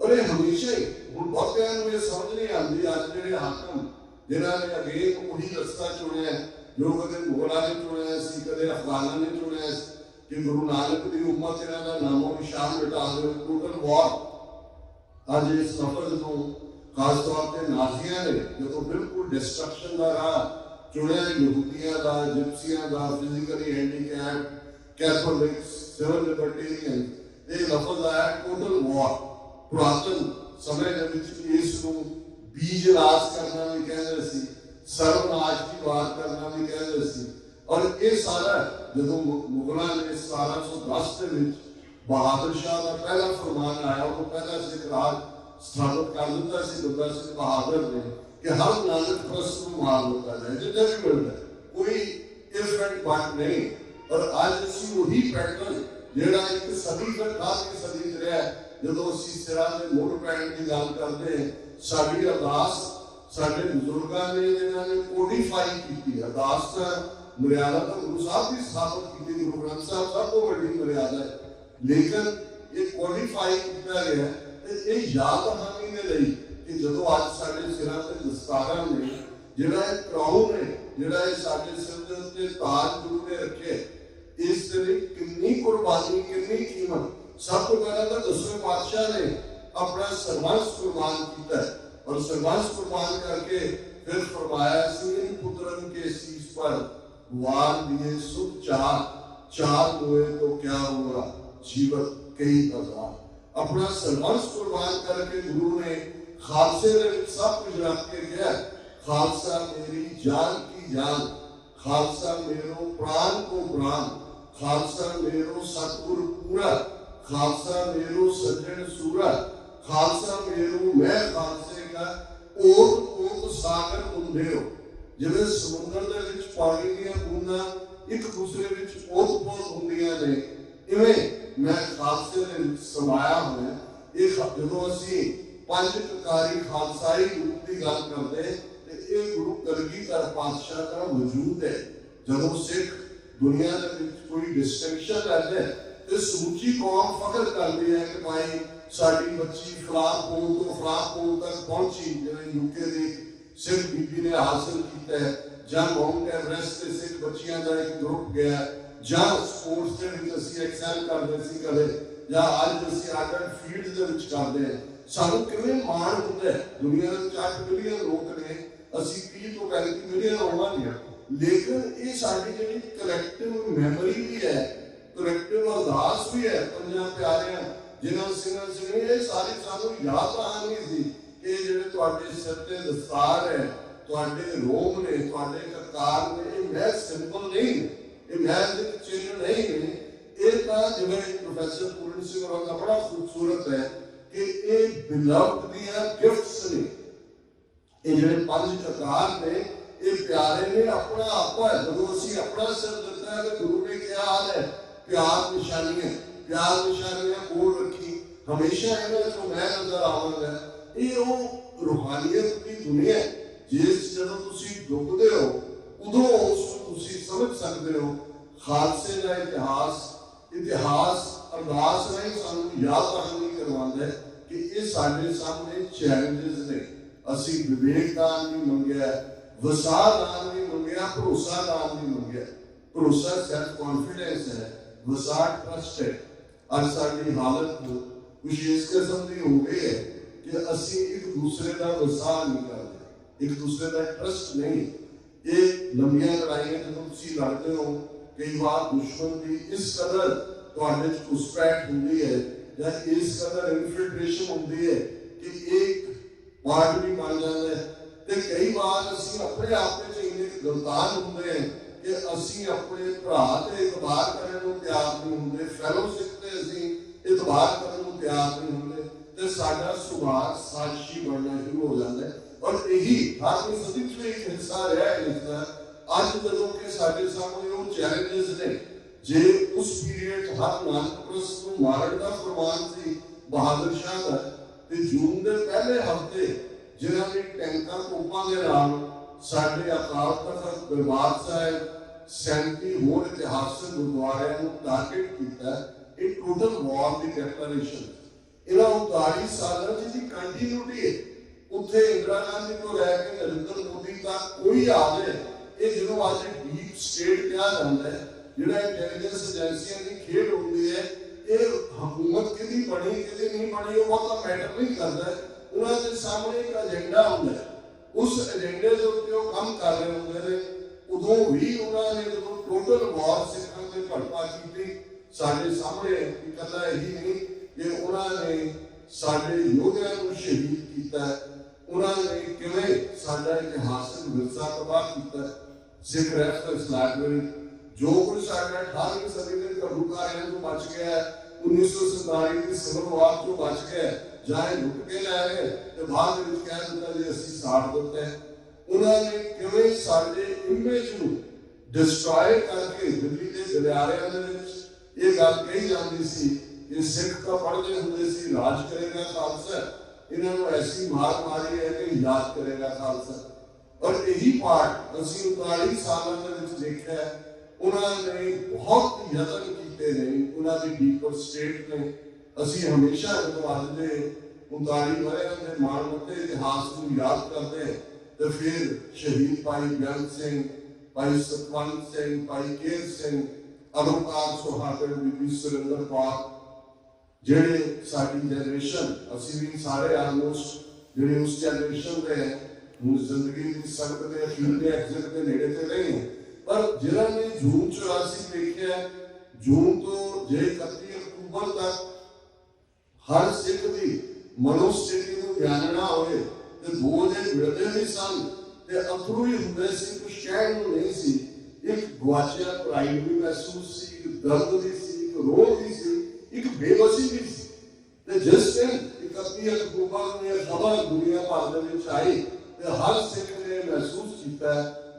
और ये हमेशा ही हुण बहुतिआं नूं ये समझ नहीं आती अज जिहड़े हाकम जिन्हां ने अगेन वही रस्ता चुनिया जो कदे मुगलों ने चुनिया सी कदे अफगाना ने चुनिया कि गुरु नानक की उम्मत इन्हां दा नामो निशान मिटा दे टोटल वॉर अज इस सफर को खास तौर पर नाजियां ने जो बिल्कुल डिस्ट्रक्शन का राह चुनिया यहूदियों का जिप्सियों का physically handicap Catholics civil libertarian ये लफज आया टोटल वॉर पुरातन समय के इसको बीज नाश करना भी कहते सी सर्वनाश की बात करना भी कहते सी और ये सारा जो मुगलों ने 1710 के बहादुर शाह का पहला फरमान आया वो पहला सिख राज स्थापित कर दिता सी बंदा सिंह बहादुर ने कि हर नानक प्रस्त को मार दिता जाए जितना भी मिलता है कोई इफ एंड बट नहीं और आज असी वही पैटर्न जेड़ा एक सदी तक खास की सदी च रहा जो असी सिरा के मुड़ पैण की गल करते हैं साडी अरदास साडे बुजुर्गों ने जिन्हां ने कोडिफाई की अरदास मर्यादा तो गुरु साहब की स्थापित की गुरु ग्रंथ साहब सब को बड़ी मर्यादा है लेकिन ये कोडिफाई किया गया ये याद रखने के लिए कि जो आज साडे सिरां ते दस्तारां ने जिहड़ा क्राउन है जिहड़ा साडे सिर दे उत्ते ताज गुरु ने रखे इस लिए कितनी कुर्बानी कितनी कीमत सब तो पहले तो 10वें पातशाह ने अपना सर्वस्व कुर्बान किया और सर्वस्व कुर्बान करके फिर फरमाया इन पुत्रन के शीश पर वार दिए सुख चार हुए तो क्या हुआ जीवत कई हजार अपना सर्वस्व कुर्बान करके गुरु ने खालसे ने सब कुछ रख के गया खालसा मेरी जान की जान खालसा मेरो प्राण को प्राण खालसा मेरो सतगुर पूरा खालसा मेरो सज्जन सूरा खालसा मेरो मैं खालसे का ओत सागर उंधेओ जिवें समुद्र दे विच पानी दी बूंदां एक दूसरे विच ओत-पोत हुंदियां ने इवें मैं खालसे दे विच समाया होया ये जदों असीं पंज ककारी खालसाई रूप की गल करते ते ये गुरु कलगीधर पातशाह का वजूद है जदों सिख दुनिया दे विच कोई डिस्टिंक्शन लैंदे ते समूची कौम फख्र करदी है कि भाई साडी बच्ची फलां कोल तो फलां कोल तक पहुंची जिवें यूके दी सिख बीबी ने हासिल किया है ਜਾਂ ਮਾਊਂਟ ਐਵਰੈਸਟ ਤੇ ਸਿੱਖ ਬੱਚਿਆਂ ਦਾ ਇੱਕ ਗਰੁੱਪ ਗਿਆ, ਜਾਂ ਸਪੋਰਟਸ ਦੇ ਵਿੱਚ ਅਸੀਂ ਐਕਸੈਲ ਕਰਦੇ ਸੀ ਕਦੇ, ਜਾਂ ਅੱਜ ਅਸੀਂ ਆਰਟ ਫੀਲਡ ਦੇ ਵਿੱਚ ਕਰਦੇ ਹਾਂ। ਸਾਨੂੰ ਕਿਵੇਂ ਮਾਣ ਹੁੰਦਾ ਹੈ, ਦੁਨੀਆ ਵਿੱਚ 8 ਬਿਲੀਅਨ ਲੋਕ ਨੇ, ਅਸੀਂ 30 ਤੋਂ 35 ਮਿਲੀਅਨ ਹੋਵਾਂਗੇ, ਲੇਕਿਨ ਇਹ ਸਾਡੀ ਜਿਹੜੀ ਕਲੈਕਟਿਵ ਮੈਮਰੀ ਵੀ ਹੈ, ਕਲੈਕਟਿਵ ਅਰਦਾਸ ਵੀ ਹੈ ਪੰਜਾਂ ਪਿਆਰਿਆਂ ਜਿਨ੍ਹਾਂ ਸਿੰਘਾਂ ਸਿੰਘ, ਇਹ ਸਾਰੀ ਸਾਨੂੰ ਯਾਦ ਆਉਣੀ ਸੀ ਕਿ ਜਿਹੜੇ ਤੁਹਾਡੇ ਸਿਰ ਤੇ ਦਸਤਾਰ ਹੈ, ਤੁਹਾਡੇ ਰੋਮ ਨੇ, ਤੁਹਾਡੇ ਕਕਾਰ ਨੇ, ਇਹ ਮਹਿਜ਼ ਸਿੰਬਲ ਨਹੀਂ ਨੇ, ਇਹ ਮਹਿਜ਼ ਇੱਕ ਚਿੰਨ੍ਹ ਨਹੀਂ ਨੇ। ਇਹ ਤਾਂ ਜਿਵੇਂ ਪ੍ਰੋਫੈਸਰ ਪੂਰਨ ਸਿੰਘ ਹੋਰਾਂ ਦਾ ਬੜਾ ਖੂਬਸੂਰਤ ਹੈ ਕਿ ਇਹ ਬਿਲਵਡ ਦੀਆਂ ਗਿਫਟਸ ਨੇ। ਇਹ ਜਿਹੜੇ 5 ਕਕਾਰ ਨੇ, ਇਹ ਪਿਆਰੇ ਨੇ ਆਪਣਾ ਆਪਾ ਹੈ। ਜਦੋਂ ਅਸੀਂ ਆਪਣਾ ਸਿਰ ਦਿੱਤਾ ਹੈ, ਗੁਰੂ ਨੇ ਕਿਹਾ ਹਾਲ ਹੈ ਪਿਆਰ ਨਿਸ਼ਾਨੀਆਂ, ਪਿਆਰ ਨਿਸ਼ਾਨੀਆਂ ਕੋਲ ਰੱਖੀ, ਹਮੇਸ਼ਾ ਇਹਨਾਂ ਤੋਂ ਮੈਂ ਨਜ਼ਰ ਆਵਾਂਗਾ। ਇਹ ਉਹ ਰੂਹਾਨੀਅਤ ਦੀ ਦੁਨੀਆ ਜਿਸ ਜਦੋਂ ਤੁਸੀਂ ਡੁੱਬਦੇ ਹੋ ਉਦੋਂ ਉਸ ਨੂੰ ਤੁਸੀਂ ਸਮਝ ਸਕਦੇ ਹੋ। ਖਾਲਸੇ ਦਾ ਇਤਿਹਾਸ ਅਰਦਾਸ ਰਾਹੀਂ ਸਾਨੂੰ ਯਾਦ ਰੱਖਣੀ ਕਰਵਾਉਂਦਾ ਹੈ ਕਿ ਇਹ ਸਾਡੇ ਸਾਹਮਣੇ ਚੈਲੰਜਸ ਨੇ। ਅਸੀਂ ਵਿਵੇਕ ਦਾਨ ਨਹੀਂ ਮੰਗਿਆ, ਵਿਸਾਰ ਦਾਨ ਨਹੀਂ ਮੰਗਿਆ, ਭਰੋਸਾ ਦਾਨ ਨਹੀਂ ਮੰਗਿਆ। ਭਰੋਸਾ ਸੈਲਫ ਕੌਨਫੀਡੈਂਸ ਹੈ, ਵਿਸਾਰ ਟਰਸਟ ਹੈ। ਅੱਜ ਸਾਡੀ ਹਾਲਤ ਕੁਛ ਇਸ ਕਿਸਮ ਦੀ ਹੋ ਗਈ ਹੈ ਕਿ ਅਸੀਂ ਇੱਕ ਦੂਸਰੇ ਦਾ ਵਿਸਾਰ ਨਹੀਂ ਕਰਦੇ, ਇੱਕ ਦੂਸਰੇ ਦਾ ਟਰਸਟ ਨਹੀਂ। ਇਹ ਲੰਬੀਆਂ ਲੜਾਈਆਂ ਜਦੋਂ ਤੁਸੀਂ ਲੜਦੇ ਹੋ, ਕਈ ਵਾਰ ਦੁਸ਼ਮਣ ਦੀ ਇਸ ਕਦਰ ਤੁਹਾਡੇ ਚ ਘੁਸਪੈਠ ਹੁੰਦੀ ਹੈ ਜਾਂ ਇਸ ਕਦਰ ਇਨਫਿਲਟ੍ਰੇਸ਼ਨ ਹੁੰਦੀ ਹੈ ਕਿ ਇੱਕ ਪਾਰਟ ਵੀ ਬਣ ਜਾਂਦਾ ਹੈ। ਤੇ ਕਈ ਵਾਰ ਅਸੀਂ ਆਪਣੇ ਆਪ ਵਿੱਚ ਇੰਨੇ ਗਲਤਾਨ ਹੁੰਦੇ ਹਾਂ ਕਿ ਅਸੀਂ ਆਪਣੇ ਭਰਾ ਤੇ ਇਤਬਾਰ ਕਰਨ ਨੂੰ ਤਿਆਰ ਨਹੀਂ ਹੁੰਦੇ, ਫੈਲੋਸ਼ਿਪ ਤੇ ਅਸੀਂ ਇਤਬਾਰ ਕਰਨ ਨੂੰ ਤਿਆਰ ਨਹੀਂ ਹੁੰਦੇ, ਤੇ ਸਾਡਾ ਸੁਭਾਅ ਸਾਜ਼ਿਸ਼ੀ ਬਣਨਾ ਸ਼ੁਰੂ ਹੋ ਜਾਂਦਾ ਹੈ। ਔਰ ਇਹੀ ਹਰ ਸਦੀ ਚ ਇੱਕ ਹਿੱਸਾ ਰਿਹਾ ਹੈ ਇਸਦਾ। ਅੱਜ ਜਦੋਂ ਕਿ ਸਾਡੇ ਸਾਹਮਣੇ ਉਹ ਚੈਲੰਜਸ ਨੇ, ਜੇ ਉਸ ਪੀਰੀਅਡ ਹਰ ਨਾਨਕਪ੍ਰਸਤ ਨੂੰ ਮਾਰਨ ਦਾ ਫਰਮਾਨ ਸੀ ਬਹਾਦਰ ਸ਼ਾਹ ਦਾ, ਤੇ ਜੂਨ ਦੇ ਪਹਿਲੇ ਹਫ਼ਤੇ ਜਿਨ੍ਹਾਂ ਨੇ ਟੈਂਕਾਂ ਤੋਪਾਂ ਦੇ ਨਾਲ ਸਾਡੇ ਅਕਾਲ ਤਖਤ ਦਰਬਾਰ ਸਾਹਿਬ 37 ਹੋਰ ਇਤਿਹਾਸਕ ਗੁਰਦੁਆਰਿਆਂ ਨੂੰ ਟਾਰਗੇਟ ਕੀਤਾ, ਇਹ ਟੋਟਲ ਵਾਰ ਦੀ ਡੈਕਲੇਰੇਸ਼ਨ। ਇਹਨਾਂ 39 ਸਾਲਾਂ ਦੀ ਕੰਟੀਨਿਊਟੀ ਹੈ। ਉੱਥੇ ਇੰਦਰਾ ਗਾਂਧੀ ਤੋਂ ਲੈ ਕੇ ਨਰਿੰਦਰ ਮੋਦੀ ਤੱਕ ਕੋਈ ਆ ਜਾਏ, ਇਹ ਜਿਹਨੂੰ ਅੱਜ ਡੀਪ ਸਟੇਟ ਕਿਹਾ ਜਾਂਦਾ ਹੈ, ਜਿਹੜਾ ਇੰਟੈਲੀਜੈਂਸ ਏਜੰਸੀਆਂ ਦੀ ਖੇਡ ਹੁੰਦੀ ਹੈ, ਇਹ ਹਕੂਮਤ ਕਿਹਦੀ ਬਣੀ ਕਿਹਦੀ ਨਹੀਂ ਬਣੀ ਉਹ ਬਹੁਤਾ ਮੈਟਰ ਨਹੀਂ ਕਰਦਾ। ਉਹਨਾਂ ਦੇ ਸਾਹਮਣੇ ਇੱਕ ਏਜੰਡਾ ਹੁੰਦਾ ਹੈ, ਉਸ ਏਜੰਡੇ ਦੇ ਉੱਤੇ ਉਹ ਕੰਮ ਕਰ ਰਹੇ ਹੁੰਦੇ ਨੇ। ਉਦੋਂ ਵੀ ਉਹਨਾਂ ਨੇ ਜਦੋਂ ਟੋਟਲ ਵਾਰ ਸਿੱਖਾਂ ਤੇ ਭੜਪਾ ਕੀਤੀ, ਸਾਡੇ ਸਾਹਮਣੇ ਇਕੱਲਾ ਇਹੀ ਨਹੀਂ ਕਿ ਉਹਨਾਂ ਨੇ ਸਾਡੇ ਯੋਧਿਆਂ ਨੂੰ ਸ਼ਹੀਦ ਕੀਤਾ, ਉਹਨਾਂ ਨੇ ਕਿਵੇਂ ਸਾਡਾ ਇਤਿਹਾਸਕ ਵਿਰਸਾ ਤਬਾਹ ਕੀਤਾ। ਸਿੱਖ ਰੈਫਰੈਂਸ ਲਾਇਬ੍ਰੇਰੀ ਜੋ ਕੁਝ ਸਾਡਾ 18ਵੀਂ ਸਦੀ ਦੇ ਘੱਲੂਘਾਰਿਆਂ ਤੋਂ ਬਚ ਗਿਆ, 1947 ਦੀ ਸਿਵਲ ਵਾਰ ਤੋਂ ਬਚ ਗਿਆ, ਜਾਂ ਲੁੱਟ ਕੇ ਲੈ ਗਏ ਤੇ ਬਾਅਦ ਵਿੱਚ ਕਹਿ ਦਿੱਤਾ ਜੀ ਅਸੀਂ ਸਾੜ ਦਿੱਤਾ। ਉਹਨਾਂ ਨੇ ਕਿਵੇਂ ਸਾਡੇ ਇਮੇਜ ਨੂੰ ਡਿਸਟਰੋਏ ਕਰਕੇ ਦਿੱਲੀ ਦੇ ਗਲਿਆਰਿਆਂ ਦੇ ਵਿੱਚ ਇਹ ਗੱਲ ਕਹੀ ਜਾਂਦੀ ਸੀ ਕਿ ਸਿੱਖ ਤਾਂ ਪੜ੍ਹਦੇ ਹੁੰਦੇ ਸੀ ਰਾਜ ਕਰੇਗਾ ਖਾਲਸਾ, ਇਹਨਾਂ ਨੂੰ ਐਸੀ ਮਾਰ ਮਾਰੀ ਹੈ ਕਿ ਯਾਦ ਕਰੇਗਾ ਖਾਲਸਾ। ਔਰ ਇਹੀ ਪਾਠ ਅਸੀਂ 39 ਸਾਲਾਂ ਦੇ ਵਿੱਚ ਦੇਖਿਆ। ਉਹਨਾਂ ਨੇ ਬਹੁਤ ਯਤਨ ਕੀਤੇ ਨੇ, ਉਹਨਾਂ ਦੀ ਡੀਪਰ ਸਟੇਟ ਨੇ। ਅਸੀਂ ਹਮੇਸ਼ਾ ਜਦੋਂ ਅੱਜ ਦੇ 39 ਵਰ੍ਹਿਆਂ ਦੇ ਮਾਣਮੱਤੇ ਇਤਿਹਾਸ ਨੂੰ ਯਾਦ ਕਰਦੇ ਤੇ ਫਿਰ ਸ਼ਹੀਦ ਭਾਈ ਬੇਅੰਤ ਸਿੰਘ, ਭਾਈ ਸਤਵੰਤ ਸਿੰਘ, ਭਾਈ ਕੇਰ ਸਿੰਘ, ਅਲੰਕਾਰ ਸੁਹਾਗਣ, ਬੀਬੀ ਸੁਰਿੰਦਰ ਕੌਰ, ਜਿਹੜੇ ਸਾਡੀ ਜਨਰੇਸ਼ਨ, ਅਸੀਂ ਵੀ ਸਾਰੇ ਆਲਮੋਸਟ ਜਿਹੜੇ ਉਸ ਜਨਰੇਸ਼ਨ ਦੇ ਹੁਣ ਜ਼ਿੰਦਗੀ ਦੀ ਸੜਕ ਦੇ ਅਖੀਰ ਦੇ ਐਗਜ਼ਿਟ ਦੇ ਨੇੜੇ ਤੇ ਨਹੀਂ, ਪਰ ਜਿਹਨਾਂ ਨੇ ਜੂਨ 84 ਦੇਖਿਆ, ਜੂਨ ਤੋਂ ਜੇ 31 ਅਕਤੂਬਰ ਤੱਕ ਹਰ ਸਿੱਖ ਦੀ ਮਨੋਸਥਿਤੀ ਨੂੰ ਜਾਣਨਾ ਹੋਵੇ ਤੇ ਦੋ ਦੇ ਮਿਲਦੇ ਨਹੀਂ ਸਨ ਤੇ ਅਥਰੂ ਹੀ ਹੁੰਦੇ ਸੀ, ਕੁਝ ਕਹਿਣ ਨੂੰ ਨਹੀਂ ਸੀ। ਇੱਕ ਗਵਾਚਿਆ ਪ੍ਰਾਈਡ ਵੀ ਮਹਿਸੂਸ ਸੀ, ਇੱਕ ਦਰਦ ਵੀ ਸੀ, ਇੱਕ ਰੋਹ ਵੀ ਸੀ, ਇੱਕ ਬੇਬਸੀ ਵੀ ਸੀ। ਤੇ ਜਿਸ ਦਿਨ 31 ਅਕਤੂਬਰ ਨੂੰ ਇਹ ਖਬਰ ਦੁਨੀਆ ਭਰ ਦੇ ਵਿੱਚ ਆਈ ਤੇ ਹਰ ਸਿੱਖ ਨੇ महसूस किया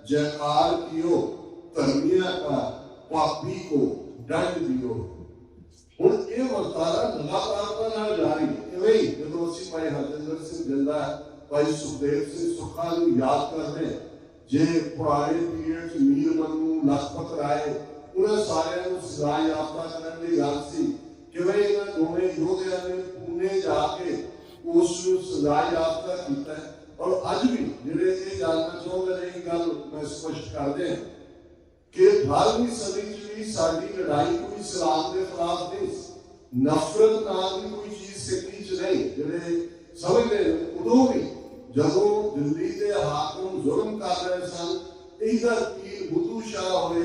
जयकार कियो धर्मिया का पापी को दंड दियो। ਹੁਣ ਇਹ ਵਰਤਾਰਾ ਲਗਾਤਾਰ ਨਾਲ ਜਾਰੀ ਇਵੇਂ ਹੀ ਜਦੋਂ ਅਸੀਂ ਭਾਈ ਹਰਜਿੰਦਰ ਸਿੰਘ ਜਿੰਦਾ ਭਾਈ ਸੁਖਦੇਵ ਸਿੰਘ ਸੁੱਖਾ ਨੂੰ ਯਾਦ ਕਰਦੇ ਜੇ ਪੁਰਾਣੇ ਪੀਰੀਅਡ ਚ ਮੀਰ ਮਨੂ ਲਖਪਤ ਰਾਏ ਉਹਨਾਂ ਸਾਰਿਆਂ ਨੂੰ ਸਜ਼ਾ ਯਾਫਤਾ ਕਰਨ ਦੀ ਗੱਲ ਸੀ ਕਿਵੇਂ ਇਹਨਾਂ ਦੋਵੇਂ ਯੋਧਿਆਂ ਨੇ ਪੁਣੇ ਜਾ ਕੇ ਉਸ ਨੂੰ ਸਜ਼ਾ ਯਾਫਤਾ ਕੀਤਾ और अज भी जिहड़े ये जानना चाहुंदे ने एक गल मैं स्पष्ट कर दें कि 18वीं सदी च भी साडी लड़ाई कोई इस्लाम के खिलाफ नहीं, नफरत नाम की कोई चीज सिक्खी च नहीं। जिहड़े समझदे उदों भी जदों दिल्ली के हाकम जुल्म कर रहे सन, इधर पीर बुद्धू शाह होए,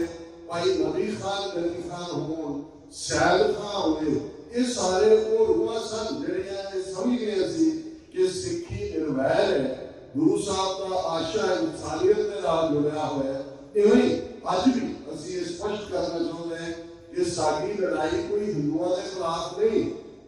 भाई नबी खान गनी खान होन, सैद खान होए, ये सारे वो रूहां सन जिहड़ियां समझ गए सी कि सिक्खी निर्वैर है, गुरु साहब का आशा इंसानियत के नाल जुड़िया होया है। इवें अज भी असीं ये स्पष्ट करना चाहते हैं कि साडी लड़ाई कोई हिंदुओं के खिलाफ नहीं,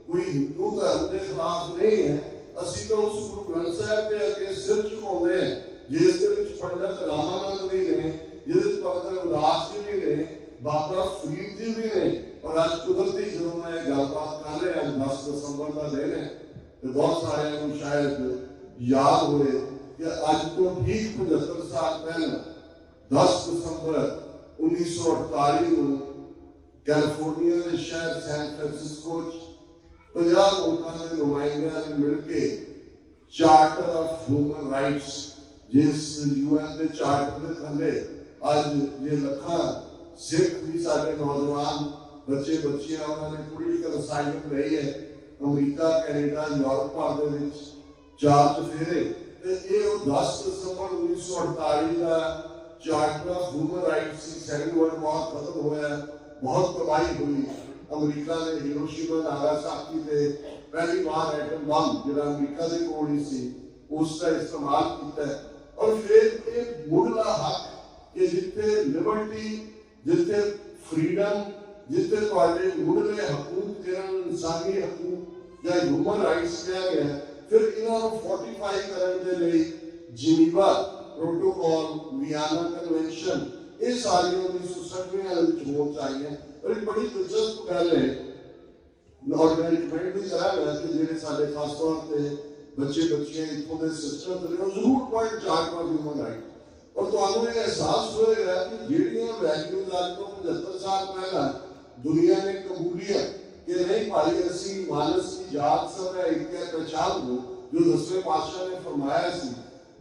कोई हिंदू धर्म के खिलाफ नहीं है। असीं तो उस गुरु ग्रंथ साहिब के अगे सिर झुकाउंदे हैं जिस दे विच पंडित रामानंद भी ने, जिहदे विच भगत उदास जी भी ने, बाबा फरीद जी भी ने। और अज कुदरती जो मैं गलबात कर रहे हैं 10 दिसंबर का दिन है, तो बहुत सारे को शायद याद होए कि अज तो ठीक 75 साल पहले 10 दिसंबर 1948 को कैलिफोर्निया के शहर सैन फ्रांसिस्को 50 मुल्कों के नुमाइंदों ने मिलकर चार्टर ऑफ ह्यूमन राइट्स, जिस यूएन के चार्टर के थले अज ये लखा सिख भी सारे नौजवान बच्चे बच्चियां उन्होंने पोलिटिकल असाइनमेंट रही है अमरीका कैनेडा यूरोप भर के 4 चफेरे। ये 10 दिसंबर 1948 का charter of human rights second world war खत्म होया, बहुत तबाही हुई। अमरीका ने हिरोशिमा नागासाकी से पहली बार एटम बम जो अमरीका के कोल ही सी उसका इस्तेमाल किया। और फिर एक मुढ़ला हक कि जिथे लिबर्टी, जिथे फ्रीडम, जिथे तुहाडे मुढ़ले हकूक जिन्हां इंसानी हकूक या ह्यूमन राइट्स कहा गया, फिर इन्हों फोर्टिफाई करने के लिए जिनीवा प्रोटोकॉल, वियना कन्वेंशन, ये सारी 1960 होनी चाहिए। और एक बड़ी दिलचस्प गल है, और मैं रिकमेंड भी करांगा कि जिहड़े साडे खास तौर पे बच्चे बच्चियां इत्थों दे सिस्टम ने जरूर पॉइंट चार्ट पर ह्यूमन राइट। और तुहानूं ये एहसास होएगा कि जिहड़ियां वैल्यूज आज तो 75 साल पहला दुनिया ने कबूलिया कि नहीं भाई असी मानस की जात सब है एक पहचान दो, जो 10वें पातशाह ने फरमाया सी,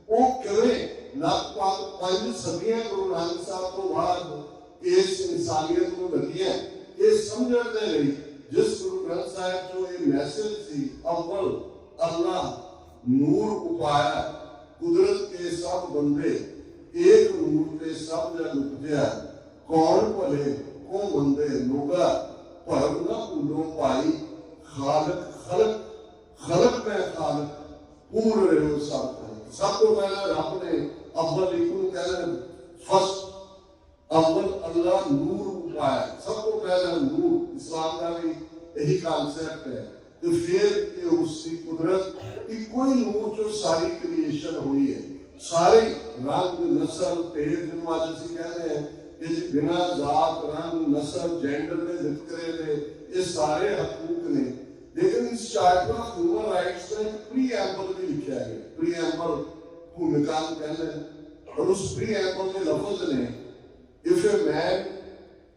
वो किवें लगभग 5 सदियां गुरु नानक साहब तो बाद इस इंसानियत को लगियां ये समझण दे लई जिस गुरु ग्रंथ साहिब जो ये मैसेज सी, अव्वल अल्लाह नूर उपाया, कुदरत के सब बंदे एक नूर पे सब जग उपजया, कौन भले को बंदे लोगा भरम ना भूलो भाई, खालक खलक खलक में खालक पूर्ण रहो सब। सब तो पहला रब ने अव्वल इकू कहना फर्स्ट, अव्वल अल्लाह नूर उपाया, सब तो पहला नूर, इस्लाम का भी यही कॉन्सेप्ट है। तो फिर उसकी कुदरत की कोई नूर जो सारी क्रिएशन हुई है, सारे रंग नस्ल भेद जिन्होंने आज असीं कहते हैं कि बिना जात रंग नस्ल जेंडर के जिक्रे ने, ये सारे हकूक ने। लेकिन इस चार्टर ऑफ ह्यूमन राइट्स में प्रीएम्बल भी लिखा है, प्रीएम्बल भूमिका कहते हैं। और उस प्रीएम्बल के लफ्ज ने if a man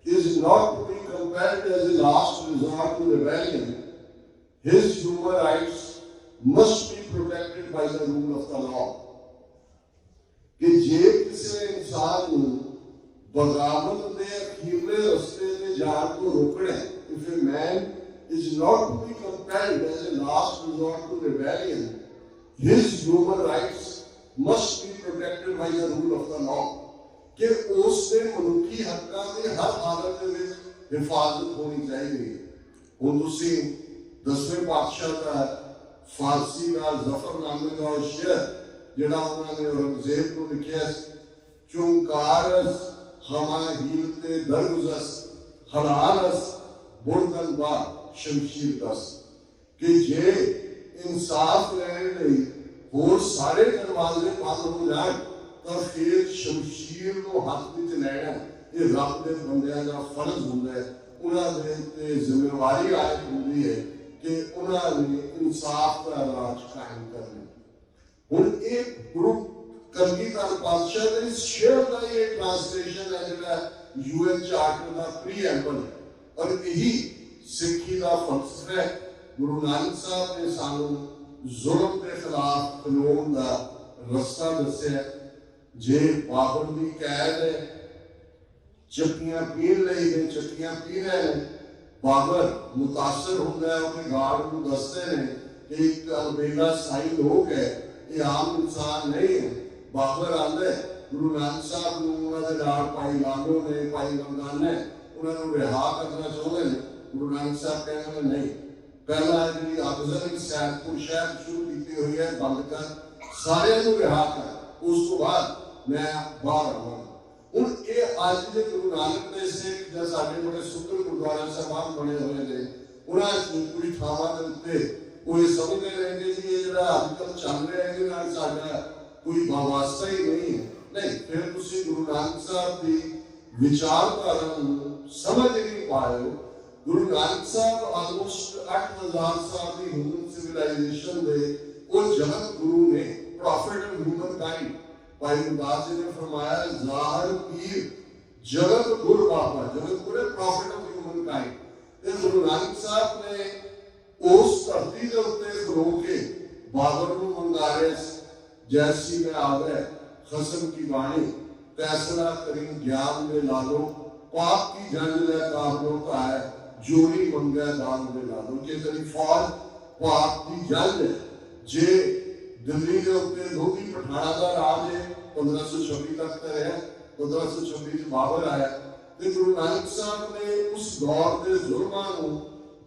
is not to be compared as a last resort to rebellion, his human rights must be protected by the rule of the law। कि जे किसी इंसान को बगावत के अखीरले रस्ते में जान को रोकना है, if a man is not to be compared as a last resort to rebellion, his human rights must be protected by the rule of the law। कि उससे मनुखी हकों की हर हालत में हिफाजत होनी चाहिए। हुण तुसीं 10वें पातशाह का फारसी का जफरनामे का शेर जिहड़ा उन्होंने औरंगजेब को लिखिया, चुंकारस हमा हीलते दरगुजस हरारस बुरदन बा शमशीर दस। कि जे इंसाफ लैण लई होर सारे दरवाजे बंद हो जाए तो फिर शमशीर को हाथ में लैना ये रब के बंदियां का फर्ज होंदा है। उन्होंने ते जिम्मेवारी आयत होंदी है कि उन्होंने इंसाफ का राज कायम करना। हुण एक ग्रुप कलगीधर पातशाह के इस शेर का ये ट्रांसलेशन है जिहड़ा यूएन चार्टर का प्रीएम्बल, और यही सिक्खी का फलसफा है। गुरु नानक साहब ने सानू जुल्म के खिलाफ खलोन का रस्ता दस्या। जे बाबर की कैद है, चक्कियां पीन लई ने, चक्कियां पी रहे हैं, बाबर मुतासर होंदा है, अपने गार्ड को दसते हैं कि एक अलबेला साई लोग है, ये आम इंसान नहीं है। बाबर आंदा है, गुरु नानक साहब को भाई लालो ने, भाई गंगा ने उन्होंने रिहा करना चाहते हैं। गुरु नानक साहब कहते नहीं, पहला जी अफजल सैदपुर शहर शुरू की हुई है, बंद कर, सारे रिहा कर, उस तो बाद मैं बाहर आवांगा। ਹੁਣ ਇਹ ਅੱਜ ਦੇ ਗੁਰੂ ਨਾਨਕ ਦੇ ਸਿੱਖ ਜਾਂ ਸਾਡੇ ਬੜੇ ਸੁੰਦਰ ਗੁਰਦੁਆਰਾ ਸਾਹਿਬਾਨ ਬਣੇ ਹੋਏ ਨੇ, ਉਹਨਾਂ ਪੂਰੀ ਥਾਵਾਂ ਦੇ ਉੱਤੇ ਕੋਈ ਸਮਝਦੇ ਰਹਿੰਦੇ ਜੀ ਇਹ ਜਿਹੜਾ ਅੱਜ ਕੱਲ੍ਹ ਚੱਲ ਰਿਹਾ ਇਹਦੇ ਨਾਲ ਸਾਡਾ ਕੋਈ ਵਾਸਤਾ ਹੀ ਨਹੀਂ ਹੈ। ਨਹੀਂ, ਫਿਰ ਤੁਸੀਂ ਗੁਰੂ ਨਾਨਕ ਸਾਹਿਬ ਦੀ ਵਿਚਾਰਧਾਰਾ ਨੂੰ ਸਮਝ ਨਹੀਂ ਪਾਏ। ਗੁਰੂ ਨਾਨਕ ਸਾਹਿਬ ਆਲਮੋਸਟ 8000 ਸਾਲ ਦੀ ਹਿਊਮਨ ਸਿਵਲਾਈਜੇਸ਼ਨ ਦੇ ਉਹ ਜਗਤ ਗੁਰੂ ਨੇ, ਪ੍ਰੋਫਿਟ ਆਫ ਹਿਊਮਨ ਕਾइंड। भाई गुरदास जी ने फरमाया ज़ाहिर पीर जगत गुर बाबा, जगत गुर profit of human kind. Guru Nanak साहब ने उस धरती के उत्ते खलो के बाबर को मंगारे, जैसी में आवे खसम की वाणी, फैसला करी ज्ञान में लालो, पाप की जंग ले काबलों का है, जोड़ी मंगे दान में लालो। के तेरी फौज पाप की जंग है। जे दिल्ली के उत्ते लोधी पठाना का राज है, 1526 तक का है, 1526 बाबर आया। तो गुरु नानक साहब ने उस दौर के जुल्मां को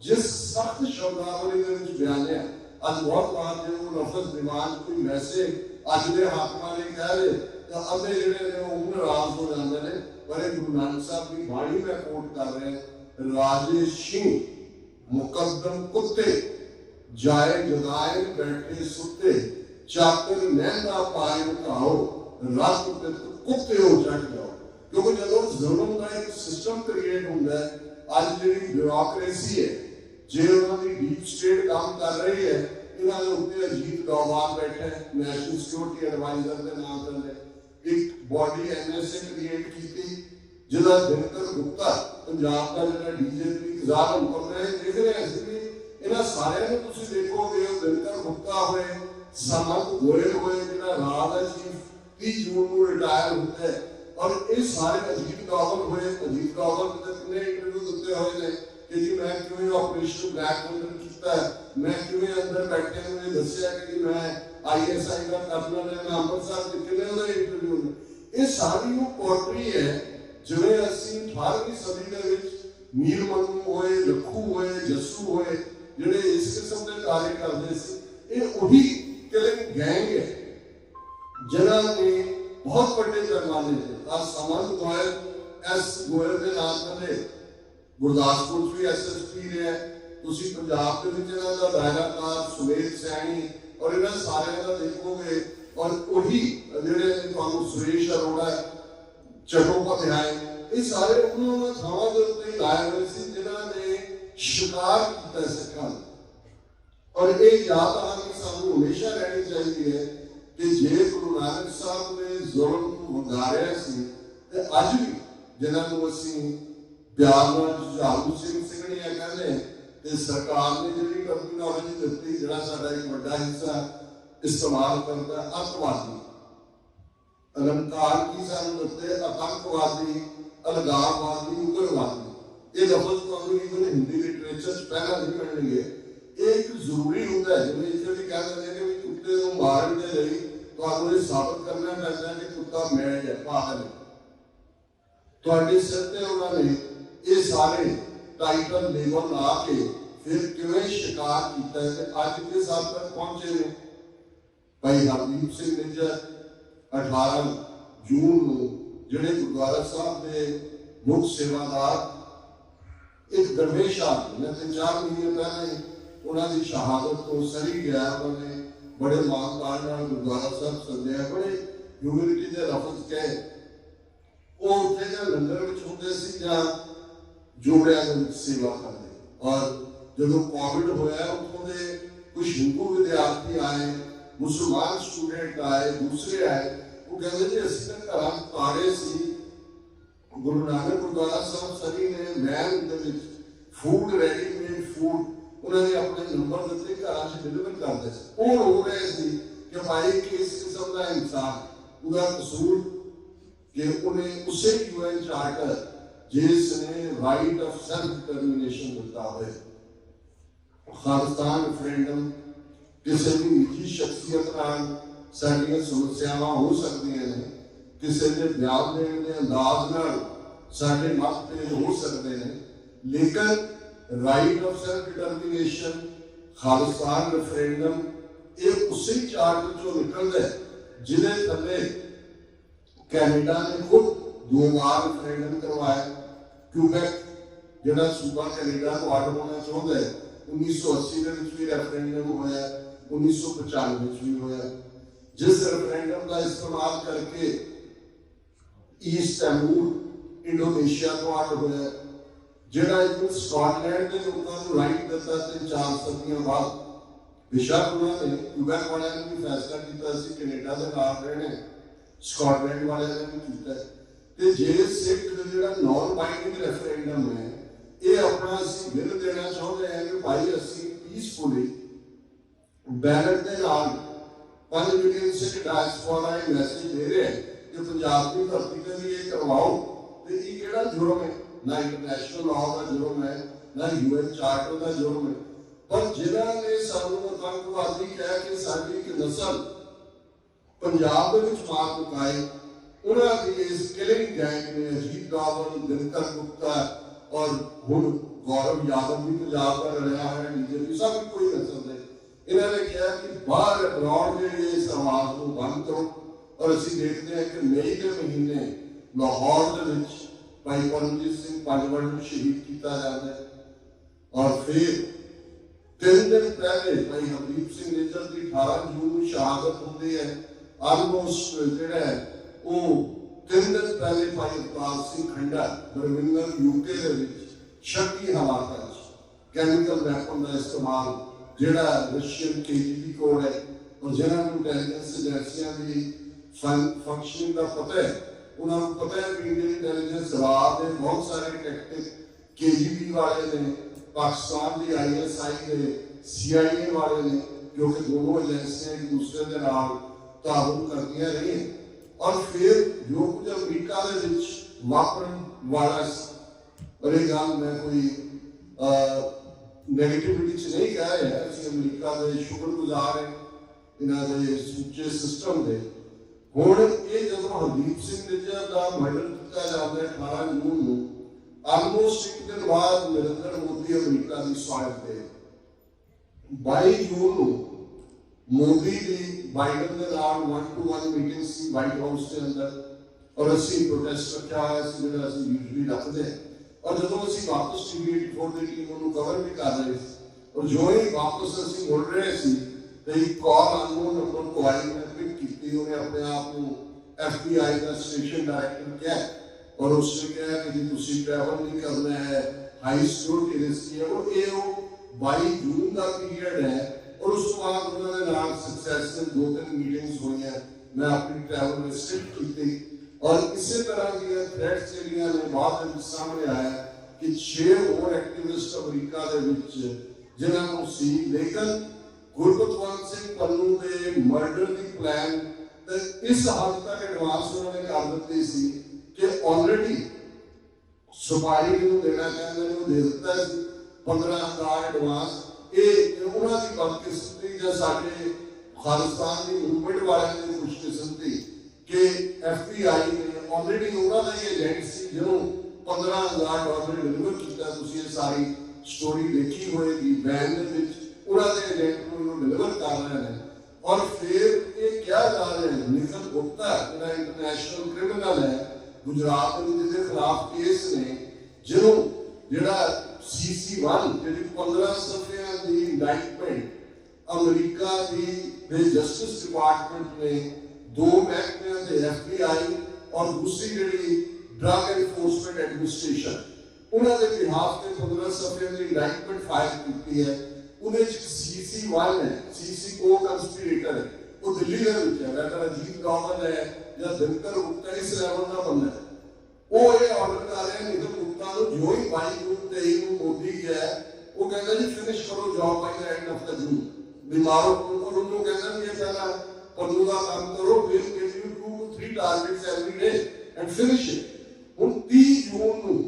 जिस सख्त शब्दावली के विच बयानिया, अज बहुत बात है वो लफज दिमाग कोई वैसे अज के हाकमां ने कह रहे तो अद्धे जिहड़े ने वो नाराज हो जाते हैं। पर गुरु नानक साहब की बाणी में कोट कर रहे हैं, राजे सिंह मुकद्दम कुत्ते जाए जगाए बैठे सुते, चाकर लहंगा पाए उठाओ, रस पित कुत्ते हो चढ़ जाओ। क्योंकि जो जुल्म का एक सिस्टम क्रिएट होता है, अज जी ब्यूरोक्रेसी है, जे उन्होंने डीप स्टेट काम कर रही है, इन्होंने उत्ते अजीत डोभाल बैठे नेशनल सिक्योरिटी एडवाइजर के नाम से एक बॉडी NSA क्रिएट की, जिहदा दिनकर गुप्ता पंजाब का जो DGP जालम कर रहे हैं, देख रहे हैं इन्होंने सारे ने तुम देखोगे दिनकर गुप्ता हुए, सामंत गोयल हुए, जिहड़ा राज है चीफ 30 जून को रिटायर होता है, और ये सारे अजीत डोभाल हुए। अजीत डोभाल ने कितने इंटरव्यू दिते हुए ने कि जी मैं क्यों ऑपरेशन ब्लैक मनी किया, मैं क्यों अंदर बैठे हुए दसिया कि जी मैं ISI का करना है, मैं अमृतसर के किले का इंटरव्यू ने, ये सारी वो पोट्री है जिवें असीं 18वीं सदी दे विच मीर मनु होए, लखू होए, जस्सू होए, जिहड़े इस किस्म के कार्य करते सी। ये वही किलिंग गैंग है जिन्होंने बहुत बड़े पैमाने से सामंत गोयल एस गोयल के नाम से गुरदासपुर भी SSP रहा, तुसी पंजाब के विच इन्हां दा दायराकार सुमेध सैनी और इन्हां सारियां दा देखोगे, और वही जिहड़े तुहानूं सुरेश अरोड़ा चट्टोपाध्याय, ये सारे उन्होंने थावां दे उत्ते लाए हुए सी जिन्हां ने शिकार किया सिखां। और ये याद आनी सानूं हमेशा रहनी चाहिए है कि जे गुरु नानक साहब ने जुल्म वंगारिया सी ते अज भी जिन्होंने असीं प्यार नाल जुझारू सिंह सिंघणिया कहते हैं, ते सरकार ने जिहड़ी टर्मिनोलॉजी दित्ती, जिहड़ा साडा एक वड्डा हिस्सा इस्तेमाल करता है अतवादी, अलंकार की सानूं दित्ते आतंकवादी, अलगाववादी, उग्रवादी। ये लफज तुहानूं इवन हिंदी लिटरेचर पहला नहीं मिलणगे। एक जरूरी होता है, जिवें इत्थे भी कह दिंदे ने कि कुत्ते नूं मारन दे लई तुहानूं ये साबित करना पैंदा है कि कुत्ता मैज है, पागल है। तुहाडे सिर ते उन्होंने ये सारे टाइटल लेबल ला के फिर किवें शिकार किया है, अज किस हद तक पहुंचे ने। भाई हरदीप सिंह निज्जर 18 जून नूं जिहड़े गुरुद्वारा साहब के मुख सेवादार एक दरवेश आ मैं 3-4 महीने पहले उन्होंने शहादत तो सरी गया, उन्होंने बड़े मानदान नाल गुरुद्वारा साहब सद्या, बड़े ह्यूमिलिटी के लफज कहे। वो उत्थे जां लंगर विच हुंदे सी जां जोड़ियां दे विच सेवा करदे, और जदों कोविड होया उत्थों दे कुछ हिंदू विद्यार्थी आए, मुसलमान स्टूडेंट आए, दूसरे आए, वो कहते जी असीं तां घरां ताड़े सी, गुरु नानक गुरुद्वारा साहब सरी ने when they which food readymade food उन्होंने अपने नंबर दिते, घर डिलीवर करते वो रो रहे थे कि भाई किस किस्म का इंसान पूरा कसूर कि उन्हें उसे यूएन चार्टर जिसने राइट ऑफ सेल्फ डिटर्मिनेशन दिता है, खालिस्तान रेफरेंडम किसी भी निजी शख्सियत नाल साडियां समस्यावां हो सकदियां ने, किसी ने बयान देने के अंदाज नाल साडे मतभेद हो सकते हैं, लेकिन right of self determination Khalistan referendum ये उसी चार्टर चो निकलता है जिन्हें थले कैनेडा ने खुद 2 बार रेफरेंडम करवाया। क्यूबेक जिहड़ा सूबा कैनेडा को अड होना चाहता है 1980 भी रेफरेंडम होया, 1995 भी होया, जिस रेफरेंडम का इस्तेमाल करके ईस्ट तैमूर इंडोनेशिया को अड होया, जिहड़ा एक स्कॉटलैंड के लोगों को राइट दिता 3-4 सदियों बाद। बेशक उन्होंने क्यूबेक वाले ने भी फैसला किया कैनेडा के नाल रहने, स्कॉटलैंड वाले ने भी किया। तो जे सिख जिहड़ा नॉन बाइंडिंग रेफरेंडम है ये अपना असीं बिल देना चाहते हैं कि भाई असीं पीसफुली बैलेट के नाल 5 मिलियन सिख डायस्पोरा मैसेज दे रहे हैं कि पंजाब की धरती पर भी ये करवाओ। तो ये किहड़ा जुर्म है? ना इंटरनेशनल लॉ का जुर्म है, ना यूएन चार्टर का जुर्म है, पर जिन्होंने सानू आतंकवादी कह के साडी एक नस्ल पंजाब में मार मुकाए, उन्होंने इस किलिंग गैंग ने अजीत डावर, दिनकर गुप्ता और हुण गौरव यादव भी पंजाब का रहा है, बीजेपी सब कोई नस्ल है, इन्होंने कहा कि बाहर अब्रॉड जो इस आवाज को बंद करो। और असीं देखते हैं कि मई के महीने लाहौर के विच भाई अमरजीत सिंह पांचवड़ को शहीद किया जाता है, और फिर 3 दिन पहले भाई हरदीप सिंह निज्जर की 18 जून को शहादत होती है। ऑलमोस्ट जिहड़ा है वो 3 दिन पहले भाई अवतार सिंह खंडा बर्मिंघम यूके के विच शक्की हालात कैमिकल वैपन का इस्तेमाल जिहड़ा रशियन केजीबी कोड है और जिन्होंने इंटैलीजेंस एजेंसियां की फंक्शनिंग का पता है, उन्होंने पता है कि इंडियन इंटैलीजेंस रात के बहुत सारे टैक्टिक केजीबी वाले ने, पाकिस्तान की ISI ने, CIA वाले ने, क्योंकि दोनों एजेंसियां एक दूसरे के नाल ताउन करदियां रही। और फिर जो कुछ अमरीका के विच वापरन वाला, और ये गल मैं कोई नेगेटिविटी च नहीं कह रहा, असीं अमरीका के शुक्रगुजार हैं इन्हां दे समूचे सिस्टम के। हुण ये जदों हरदीप सिंह निज्जर का मर्डर किया जाता है 18 जून को, ऑलमोस्ट 1 दिन बाद नरेंद्र मोदी अमरीका की सॉइल पे 22 जून को मोदी की बाइडन के नाल 1-to-1 मीटिंग सी व्हाइट हाउस के अंदर, और असीं प्रोटेस्ट रखा हुआ है जिहड़ा असीं यूजली रखते हैं। और जदों असीं वापस टीवी 84 की टीम उन्होंने कवर भी कर रहे थे, और जो ही वापस असीं मुड़ रहे थे तो एक कॉल अननोन नंबर को आई, मैं पिक की, उन्हें अपने आप को FBI का स्टेशन डायरेक्टर किया और उसने कहा कि जी तुसीं ट्रैवल नहीं करना है, हाई सिक्योरिटी रिस्क है। वो ये 22 जून का पीरियड है, और उस बाद उन्होंने नाम सक्सेसफुल 2-3 मीटिंग्स हुई हैं, मैं अपनी ट्रैवल रिस्ट्रिक्ट की थी। और इसी तरह की थ्रेट्स एरिया ने बाद सामने आया कि 6 और एक्टिविस्ट अमरीका के विच जिन्होंने सी, लेकिन गुरबतवंत सिंह पन्नू के मर्डर की प्लान तो इस हद तक एडवांस उन्होंने कर दी सी कि ऑलरेडी सुपारी जो देना कहते हैं वो दे दिता है 15,000 एडवांस। ये उन्होंने बदकिस्मती या साडे खालिस्तान की मूवमेंट वाले की खुशकिस्मती कि FBI ने ऑलरेडी उन्होंने एजेंट सी जो $15,000 डिलीवर किया। तुसीं ये सारी स्टोरी देखी होएगी, बैन के विच उन्होंने एजेंट को डिलीवर कर रहे हैं। और फिर ये क्या जा रहे हैं, निखिल गुप्ता जो इंटरनेशनल क्रिमिनल है गुजरात में जिसके खिलाफ केस ने, जो जिहड़ा CC1 जिहड़ी 15 सफियां की इंडाइटमेंट अमरीका की जस्टिस डिपार्टमेंट ने 2 महकमे के FBI और दूसरी जिहड़ी ड्रग एनफोर्समेंट एडमिनिस्ट्रेशन उन्होंने बिहाफ के 15 सफियां की इंडाइटमेंट फाइल की है। उन्हें CC1 है, CC को कंस्पिरेटर है, वो दिल्ली के विच है, वैसे अजीत डावर है या दिनकर गुप्ता इस लेवल का बंदा है। वो ये ऑर्डर कर रहे हैं निखिल गुप्ता को, जो ही 22 जून 23 को मोदी गया है वो कहता जी फिनिश करो job by the end of the June, बीमारों को और उन्होंने कहना ये पहला पन्नू का काम करो, we'll give you 2 to 3 targets every day and finish it. ਹੁਣ 30 जून ਨੂੰ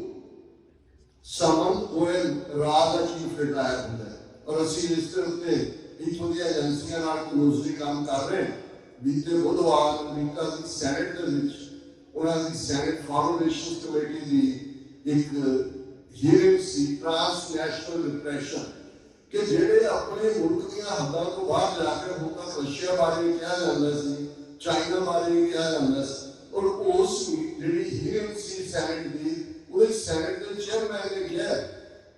सामंत गोयल राज का चीफ रिटायर होता है और असी इस उत्ते इतों दी एजेंसियां नाल क्लोजली काम कर रहे हैं। बीते बुधवार अमरीका की सैनेट दे विच उन्हां दी सैनेट फॉरेन रिलेशंस कमेटी दी एक हीयरिंग सी ट्रांसनैशनल रिप्रेशन कि जेड़े अपने मुल्क दी हद्दां तो बाहर जाकर हुण तक रशिया बारे कहा जांदा सी, चाइना बारे कहा जांदा सी, और उस जिहड़ी हीयरिंग सी सैनेट दी ਉਹਦੇ ਸੈਨੇਟ ਦੇ ਚੇਅਰਮੈਨ ਨੇ ਕਿਹਾ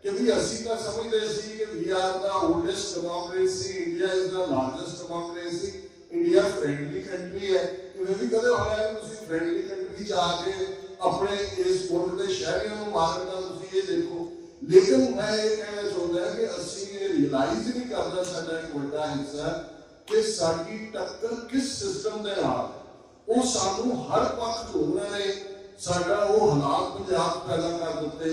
ਕਿ ਵੀ ਅਸੀਂ ਤਾਂ ਸਮਝਦੇ ਸੀ ਕਿ we are the oldest democracy, India is the largest democracy, India friendly country ਹੈ। ਕਿਵੇਂ ਵੀ ਕਦੇ ਹੋਇਆ ਤੁਸੀਂ ਫ੍ਰੈਂਡਲੀ ਕੰਟਰੀ ਚ ਆ ਕੇ ਆਪਣੇ ਇਸ ਮੁਲਕ ਦੇ ਸ਼ਹਿਰੀਆਂ ਨੂੰ ਮਾਰਨਾ, ਤੁਸੀਂ ਇਹ ਦੇਖੋ। ਲੇਕਿਨ ਮੈਂ ਇਹ ਕਹਿਣਾ ਚਾਹੁੰਦਾ ਕਿ ਅਸੀਂ ਇਹ ਰਿਅਲਾਈਜ਼ ਨਹੀਂ ਕਰਦਾ, ਸਾਡਾ ਇੱਕ ਵੱਡਾ ਹਿੱਸਾ ਕਿ ਸਾਡੀ ਟੱਕਰ ਕਿਸ ਸਿਸਟਮ ਦੇ ਨਾਲ, ਉਹ ਸਾਨੂੰ ਹਰ ਪੱਖ ਤੋਂ ਉਹਨਾਂ ਨੇ ਸਾਡਾ ਉਹ ਹਾਲਾਤ ਪੰਜਾਬ ਪੈਦਾ ਕਰ ਦਿੱਤੇ।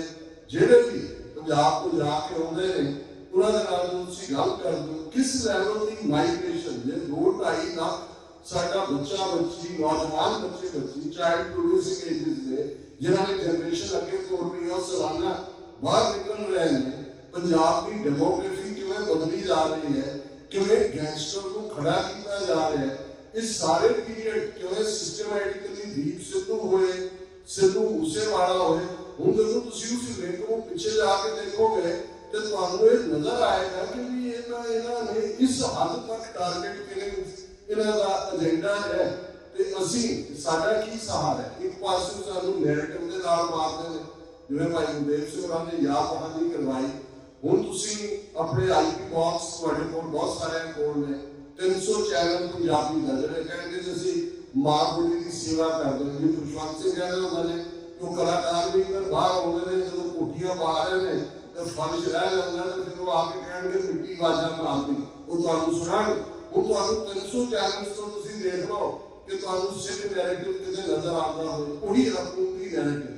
ਜਿਹੜੇ ਵੀ ਪੰਜਾਬ ਤੋਂ ਜਾ ਕੇ ਆਉਂਦੇ ਨੇ ਉਹਨਾਂ ਦੇ ਨਾਲ ਤੁਸੀਂ ਗੱਲ ਕਰ ਦਿਓ ਕਿਸ ਲੈਵਲ ਦੀ ਮਾਈਗ੍ਰੇਸ਼ਨ, ਜੇ 2-2.5 ਲੱਖ ਸਾਡਾ ਬੱਚਾ ਬੱਚੀ, ਨੌਜਵਾਨ ਬੱਚੇ ਬੱਚੀ, ਚਾਈਲਡ ਪ੍ਰੋਡਿਊਸਿੰਗ ਏਜਸ ਦੇ ਜਿਨ੍ਹਾਂ ਨੇ ਜਨਰੇਸ਼ਨ ਅੱਗੇ ਤੋਰ ਰਹੀ ਹੈ, ਸਾਲਾਨਾ ਬਾਹਰ ਨਿਕਲ ਰਹੇ ਨੇ। ਪੰਜਾਬ ਦੀ ਡੈਮੋਗ੍ਰਾਫੀ ਕਿਵੇਂ ਬਦਲੀ ਜਾ ਰਹੀ ਹੈ, ਕਿਵੇਂ ਗੈਂਗਸਟਰ ਨੂੰ ਖੜਾ ਕੀਤਾ ਜਾ ਰਿਹਾ ਹੈ, ਇਸ ਸਾਰੇ ਪੀਰੀਅਡ ਕਿਵੇਂ ਸਿਸਟਮੈਟਿਕਲੀ ਦੀਪ ਸਿੱਧੂ ਹੋਏ, सिद्धू मूसेवाला होए। हुण जदों तुसीं उस लिंक को पिछे जाके देखोगे तो तुहानूं ये नजर आएगा कि भी इन्हां ने इस हद तक टारगेट किलिंग इन्हां दा एजेंडा है ते असीं साडा की सहारा है। एक पासे सानूं नैरेटिव दे नाल मारदे ने, जिवें भाई गुरदेव सिंह होरां ने याद कहानी करवाई। हुण तुसीं अपने आईपी बॉक्स तुहाडे कोल बहुत सारे कोल ने 300 चैनल पंजाबी दा जिहड़े कहणगे कि असीं मां बोली की सेवा करते हैं। जी खुशवंत सिंह कहते होंगे तो कलाकार भी इधर बाहर आते हैं, जो कोठियां पा रहे हैं तो फर्श रह जाता है, फिर वो आके कहेंगे मिट्टी बाजा मारती वो तुहानूं सुनाण। वो तुहानूं 300 चैनल्स तो तुसीं देख लो कि तुहानूं सिख नैरेटिव किते नजर आता हो, वही हकूमती नैरेटिव।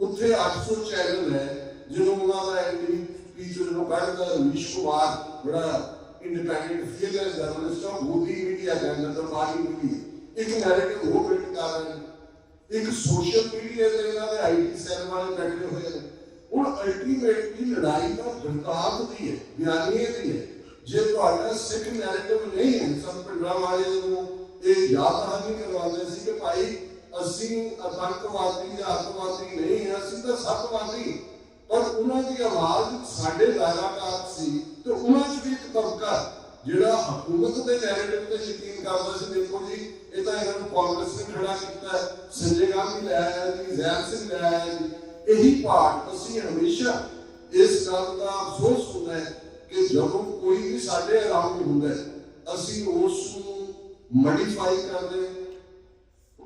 उत्थे 800 चैनल है जिन्हों उन्होंने का एंडी स्पीच जो कहता रमेश कुमार बड़ा इंडिपेंडेंट फीयरलेस जर्नलिस्ट है, मोदी मीडिया के अंदर दरबारी मीडिया एक नैरेटिव वो बिल्ड कर रहे हैं। एक सोशल मीडिया से इन्होंने आईटी सैल वाले बैठे हुए हैं। हुण अल्टीमेटली लड़ाई का वृतांत दी है, बयानी दी है। जे तुहाडा सिख नैरेटिव नहीं है, सब पिंडां वाले नूं ये याद नहीं करवाते सी कि भाई असीं आतंकवादी या अतवादी नहीं है, असीं तां सतवादी। पर उन्हां दी आवाज़ साडे लागाकार सी ते उन्हां च भी एक तबका ਜਿਹੜਾ ਹਕੂਮਤ ਦੇ ਨੈਰੇਟਿਵ ਤੇ ਯਕੀਨ ਕਰਦਾ ਸੀ। ਦੇਖੋ ਜੀ ਇਹ ਤਾਂ ਇਹਨਾਂ ਨੂੰ ਕਾਂਗਰਸ ਨੇ ਖੜਾ ਕੀਤਾ ਹੈ, ਸੰਜੇ ਗਾਂਧੀ ਲੈ ਆਇਆ ਜੀ, ਜ਼ੈਰ ਸਿੰਘ ਲੈ ਆਇਆ ਜੀ। ਇਹੀ ਪਾਰਟ ਅਸੀਂ ਹਮੇਸ਼ਾ ਇਸ ਗੱਲ ਦਾ ਅਫਸੋਸ ਹੁੰਦਾ ਹੈ ਕਿ ਜਦੋਂ ਕੋਈ ਵੀ ਸਾਡੇ ਅਰਾਊਂਡ ਹੁੰਦਾ ਅਸੀਂ ਉਸ ਨੂੰ ਮੋਡੀਫਾਈ ਕਰਦੇ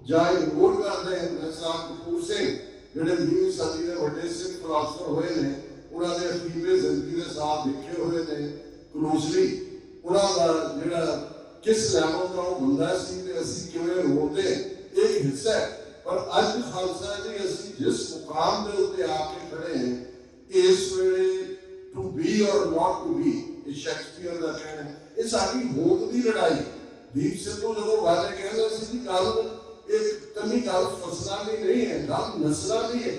ਜਾਂ ਇਗਨੋਰ ਕਰਦੇ ਹਾਂ। ਸਰਦਾਰ ਕਪੂਰ ਸਿੰਘ ਜਿਹੜੇ 20ਵੀਂ ਸਦੀ ਦੇ ਵੱਡੇ ਸਿੱਖ ਫਿਲਾਸਫਰ ਹੋਏ ਨੇ, ਉਹਨਾਂ ਦੇ ਅਕੀਦੇ ਜ਼ਿੰਦਗੀ ਦੇ ਸਾਥ ਦੇਖੇ ਹੋਏ ਨੇ ਕਲੋਜ਼ਲੀ। ਉਹਨਾਂ ਦਾ ਜਿਹੜਾ ਕਿਸ ਲੈਵਲ ਦਾ ਉਹ ਬੰਦਾ ਸੀ ਤੇ ਅਸੀਂ ਕਿਵੇਂ ਰੋਲਦੇ ਇਹ ਹਿੱਸਾ ਹੈ। ਪਰ ਅੱਜ ਖਾਲਸਾ ਜੀ ਅਸੀਂ ਜਿਸ ਮੁਕਾਮ ਦੇ ਉੱਤੇ ਆ ਕੇ ਖੜੇ ਹਾਂ ਇਸ ਵੇਲੇ ਟੂ ਬੀ ਔਰ ਨਾਟ ਟੂ ਬੀ, ਇਹ ਸ਼ੇਕਸਪੀਅਰ ਦਾ ਕਹਿਣਾ ਹੈ, ਇਹ ਸਾਡੀ ਹੋਂਦ ਦੀ ਲੜਾਈ। ਦੀਪ ਸਿੱਧੂ ਜਦੋਂ ਵਾਲੇ ਕਹਿੰਦੇ ਸੀ ਕਿ ਗੱਲ ਇੱਕ ਕੱਲੀ ਗੱਲ ਫਸਲਾਂ ਦੀ ਨਹੀਂ ਹੈ, ਗੱਲ ਨਸਲਾਂ ਦੀ ਹੈ।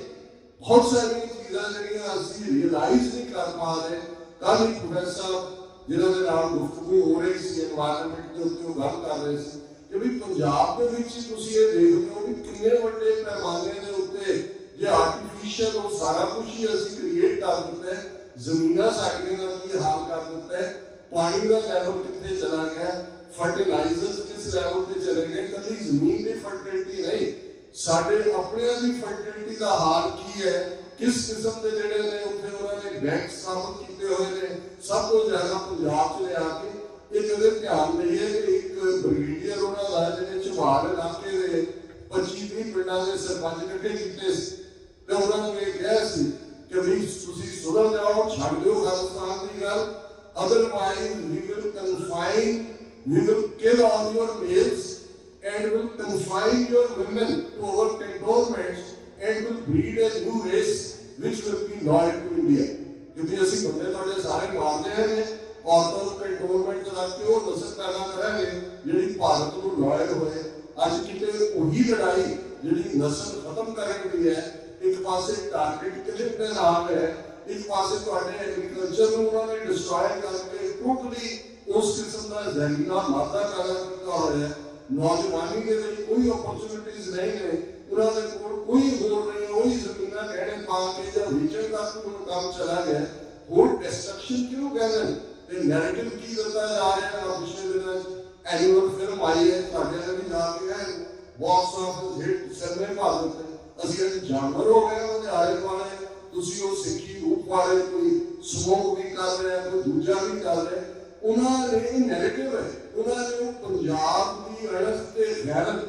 ਬਹੁਤ ਸਾਰੀਆਂ ਚੀਜ਼ਾਂ ਜਿਹੜੀਆਂ ਅਸੀਂ ਰਿਅਲਾਈਜ਼ ਨਹੀਂ ਕਰ ਪਾ ਰਹੇ। ਕੱਲ੍ਹ ਹੀ ਪ੍ਰੋਫੈਸਰ ਜਿਨ੍ਹਾਂ ਦੇ ਨਾਲ ਗੁਫ਼ਤਗੂ ਹੋ ਰਹੀ ਸੀ এনवायरमेंट ਦੇ ਉੱਤੇ ਉਹ ਗੱਲ ਕਰ ਰਹੇ ਸੀ ਕਿ ਵੀ ਪੰਜਾਬ ਦੇ ਵਿੱਚ ਤੁਸੀਂ ਇਹ ਦੇਖਦੇ ਹੋ ਵੀ ਕਿੰਨੇ ਵੱਡੇ ਪੈਮਾਨੇ ਦੇ ਉੱਤੇ ਜੇ ਆਰਟੀਫੀਸ਼ੀਅਲ ਉਹ ਸਾਰਾ ਕੁਝ ਹੀ ਅਸੀਂ ਕ੍ਰੀਏਟ ਕਰ ਦਿੱਤਾ ਹੈ। ਜ਼ਮੀਨਾਂ ਸਾਡੀਆਂ ਦਾ ਕੀ ਹਾਲ ਕਰ ਦਿੱਤਾ ਹੈ, ਪਾਣੀ ਦਾ ਲੈਵਲ ਕਿੱਥੇ ਚਲਾ ਗਿਆ, ਫਰਟੀਲਾਈਜ਼ਰਸ ਕਿਸ ਲੈਵਲ ਤੇ ਚਲੇ ਗਏ। ਕਦੀ ਜ਼ਮੀਨ ਦੀ ਫਰਟੀਲਿਟੀ ਨਹੀਂ, ਸਾਡੇ ਆਪਣਿਆਂ ਦੀ ਫਰਟੀਲਿਟੀ ਦਾ ਹਾਲ ਕੀ ਹੈ, ਕਿਸ ਕਿਸਮ ਦੇ ਜਿਹੜੇ ਨੇ ਉੱਥੇ ਉਹਨਾਂ ਨੇ ਬੈਂਕ ਸਥਾਪਿਤ ਕੀਤੇ ਹੋਏ ਨੇ। ਸਭ ਤੋਂ ਜ਼ਿਆਦਾ ਪੰਜਾਬ 'ਚ ਲਿਆ ਕੇ ਇਹ ਕਦੇ ਧਿਆਨ ਨਹੀਂ ਹੈ ਕਿ ਇੱਕ ਬ੍ਰਿਗੇਡੀਅਰ ਉਹਨਾਂ ਦਾ ਜਿਹੜੇ ਝਬਾਲ ਇਲਾਕੇ ਦੇ 25-30 ਪਿੰਡਾਂ ਦੇ ਸਰਪੰਚ ਇਕੱਠੇ ਕੀਤੇ ਸੀ ਤੇ ਉਹਨਾਂ ਨੂੰ ਇਹ ਕਿਹਾ ਸੀ ਕਿ ਵੀ ਤੁਸੀਂ ਸੁਧਰ ਜਾਓ, ਛੱਡ ਦਿਓ ਖਾਲਿਸਤਾਨ ਦੀ ਗੱਲ, otherwise we will confine, we will kill all your males and will confine your women to our cantonments and will breed a new race which will be loyal to India। क्योंकि ਅਸੀਂ ਬੰਦੇ ਤੁਹਾਡੇ ਸਾਰੇ ਮਾਰਦੇ हैं औरतों को कंटोनमेंट चला के वो नस्ल पैदा करेंगे जी भारत को लॉयल होए। अज कितने वही लड़ाई जी नस्ल खत्म करने की है, एक पासे टारगेट किलिंग के नाम है, एक पासे एग्रीकल्चर उन्होंने डिस्ट्रॉय करके टोटली उस किस्म का जहरीला मादा पैदा किया हुआ है। नौजवानी के लिए कोई अपॉर्चुनिटीज नहीं है, उन्होंने कोई होर नहीं, वही जमीन गहने पा के या रीजन का काम चला गया। होर डिस्ट्रक्शन क्यों कहते हैं, नैरेटिव की करता जा रहा है। पिछले दिन एनुअल फिल्म आई है, साढ़े भी जाके गए बॉक्स ऑफिस हिट सिनेमे पा देते असं अज जानवर हो गए उन्होंने आले दुआले। तुसी वो सिक्खी रूप वाले कोई स्मोक भी कर रहे हैं, कोई दूजा भी कर रहे हैं। उन्होंने नैरेटिव है, उन्होंने पंजाब की अणख ते गैरत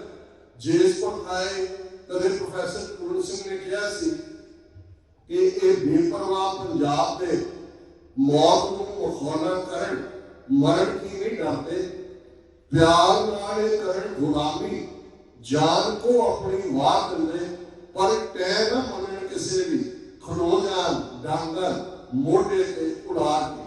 जेस पर आए। कदे प्रोफैसर पूर्ण सिंह ने कहा सी कि ये बेपरवाह पंजाब के मौत को मखौला करन, मरण की नहीं डरते, प्यार नाल करन गुलामी, जान को अपनी वाह देंदे, पर टै ना मनन किसी भी, खलो जान डांगर मोटे ते उड़ा के।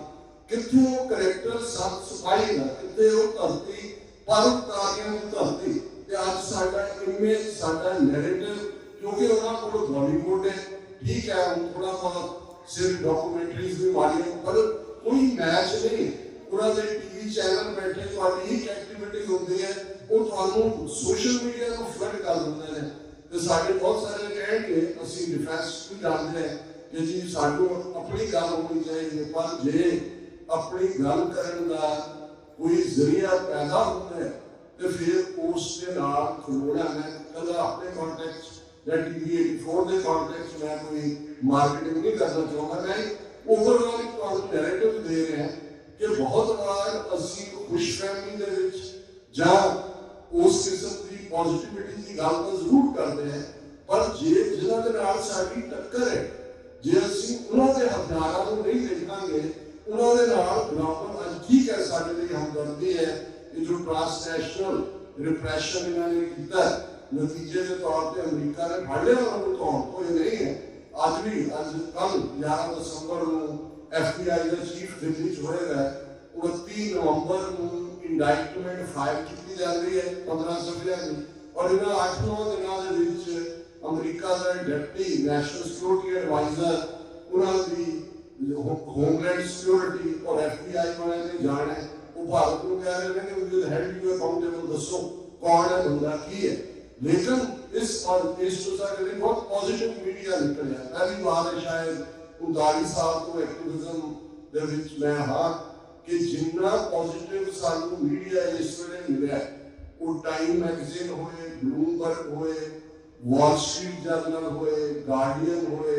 कितने वो करैक्टर साफ सफाई का, कितने वो धरती परोपकारियों की धरती। आज साडा इमेज साडा नैरेटिव क्योंकि उन्होंने को बॉलीवुड है, ठीक है हम थोड़ा बहुत सिर्फ डॉक्यूमेंटरीज भी मारी, पर कोई मैच नहीं। उन्होंने टीवी चैनल बैठे थोड़ी एक एक्टिविटी होती है, वो थानू सोशल मीडिया को फ्लड कर देते हैं। तो साढ़े बहुत सारे कहेंगे असी डिफेंस भी जानते हैं कि जी सानू अपनी गल होनी चाहिए, पर जे अपनी गल करने का कोई जरिया पैदा होता है तो फिर उसके नाल खलोना है। कल अपने कॉन्टेक्स्ट या टीवी 84 के कॉन्टेक्स्ट में कोई मार्केटिंग नहीं करना चाहूँगा, मैं ओवरऑल एक नैरेटिव दे रहे हैं कि बहुत बार असी खुशफहमी दे विच जा उस किस्म की पॉजिटिविटी की गल तो जरूर करते हैं, पर जे जिन्हां दे नाल साडी टक्कर है, जे असी उन्हां दे हथियारां नूं नहीं देखांगे, उन्हां दे नाल बराबर अज ठीक है साडे लिए हमदर्दी है। ये जो ट्रांसनेशनल रिप्रेशन इन्होंने किया, नतीजे के तौर पर अमरीका ने फड़ लिया उन्होंने, तो ये नहीं है। अज भी अज कल 11 दिसंबर को FBI का चीफ दिल्ली च होएगा, 29 नवंबर को इंडाइटमेंट फाइल की जा रही है 15 सफिया की, और इन 8-9 दिनों के अमरीका का डिप्टी नेशनल सिक्योरिटी एडवाइजर उन्होंने होमलैंड सिक्योरिटी और FBI वाले ने जाना है, वो भारत को कह रहे हैं कि हेल्ड यू अकाउंटेबल, दसो कौन है बंदा की है। लेकिन इस सोसाइटी में बहुत पॉजिटिव मीडिया निकल है। पहली बार है शायद 39 साल को एक्टिविज्म दे विच मैं हाँ कि जिन्ना पॉजिटिव सानू मीडिया इस वेले मिला है, वो टाइम मैगजीन होए, ब्लूमबर्ग होए, वॉल स्ट्रीट जर्नल होए, गार्डियन होए,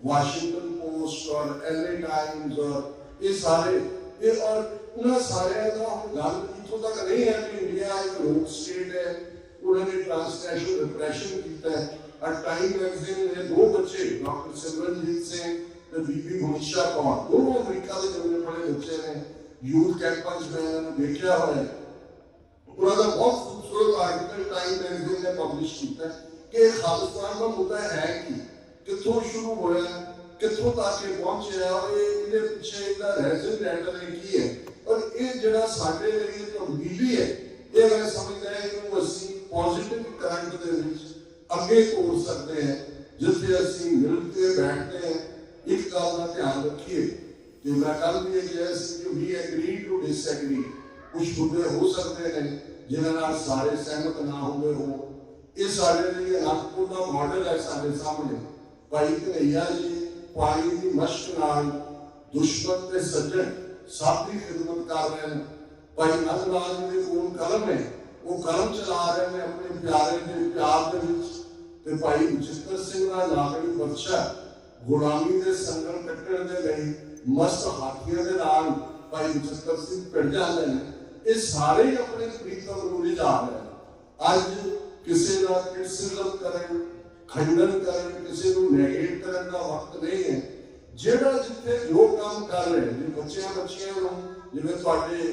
वाशिंगटन पोस्ट और LA टाइम्स और ये सारे ये और उन्हें सारे का गल इतों तक नहीं है कि इंडिया एक रोक स्टेट है, उन्होंने ट्रांसनेशनल रिप्रेशन किया है। और टाइम मैगजीन ने 2 बच्चे डॉक्टर सिमरनजीत सिंह और बीबी मनीषा कौर, दोनों अमेरिका के जन्मे पढ़े बच्चे ने यूथ कैंपस में देखा हुआ है। उन्होंने बहुत खूबसूरत आर्टिकल टाइम मैगजीन ने पब्लिश किया कि खालिस्तान का मुद्दा है कि कितों शुरू होया, कितों तक पहुंचे और ये पीछे इसका रहस्य लेटर की है, और ये जड़ा साडे लिए तब्दीली है, ये मैं समझदा है कि असी पॉजिटिव करंट दे विच अगे तोड़ सकते हैं, जिथे असी मिलके बैठते हैं। एक गल का ध्यान रखिए कि मैं कल भी कहा कि वी एग्री टू डिसएग्री, कुछ मुद्दे हो सकते हैं जिन्हां नाल सारे सहमत ना हुए हो। ये साडे लिए अनंदपुर का मॉडल है साडे सामने। भाई कन्हैया जी पानी की मश्क नाल दुश्मन ते सज्जन सब की खिदमत कर रहे हैं। भाई नंदलाल जी के कोल कलम है, वो कलम चला रहे हैं अपने प्यारे के प्यार के विच, ते भाई बचित्र सिंह का लाकड़ी बख्शा गुलामी के संगल कट्टण के लिए मस्त हाथियों के नाल भाई बचित्र सिंह पिट जाते हैं। ये सारे अपने प्रीतम नूं रिझा रहे हैं। अज किसी का क्रिटिसिज्म करन, खंडन करन, किसी को नेगेट करन का वक्त नहीं है। जेड़ा जिथे जो काम कर रहे हैं, बच्चियां बच्चियां जिवें तुहाडे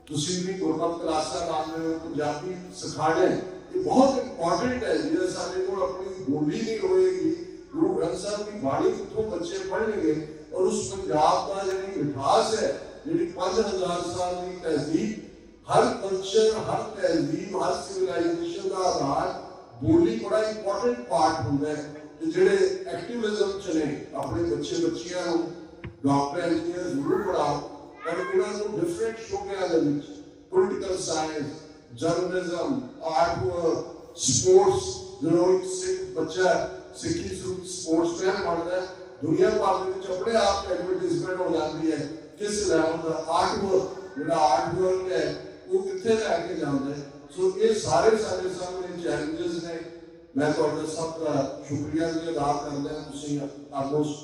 तुसीं भी गुरमत क्लासां लाते हो, पंजाबी सिखाने, ये बहुत इंपॉर्टेंट है। जे साडे कोल अपनी बोली नहीं होएगी, गुरु ग्रंथ साहब की बाणी कितों बच्चे पढ़ेंगे, और उस पंजाब का जिहड़ी मिठास है जी 5000 साल की तहजीब, हर कल्चर, हर तहजीब, हर सिविलाइजेशन का आधार बोली बड़ा इंपॉर्टेंट पार्ट होंगे। जोड़े एक्टिविज्म च ने अपने बच्चे बच्चियां डॉक्टर इंजीनियर जरूर पढ़ाओ, पर उन्होंने डिफरेंट शोबे political science, journalism, art work, sports. जो एक सिख बच्चा सिखी स्पोर्ट्समैन बनता है, दुनिया भर में अपने आप एडवर्टाइजमेंट हो जाती है किस लैवल का आर्ट वर्क, जो आर्ट वर्क है वो कितने लैके जाते हैं। सो ये सारे सारे सामने चैलेंजेस ने। मैं तो सबका शुक्रिया भी अदा करना, ऑलमोस्ट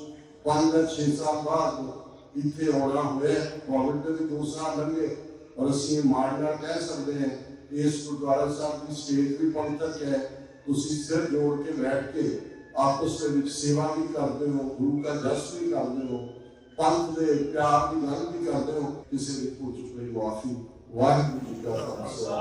5-6 साल बाद इतने आना हुए, कोविड के भी 2 साल लगे, और असी माड़ना कह सकते हैं इस गुरुद्वारा साहब की स्टेज भी पंथक है। तुसी सिर जोड़ के बैठ के आपस में सेवा भी करते हो, गुरु का जस भी करते हो, पंथ के प्यार की गल भी करते हो, किसी भी पूछ कोई माफी। वाहिगुरू जी का खालसा।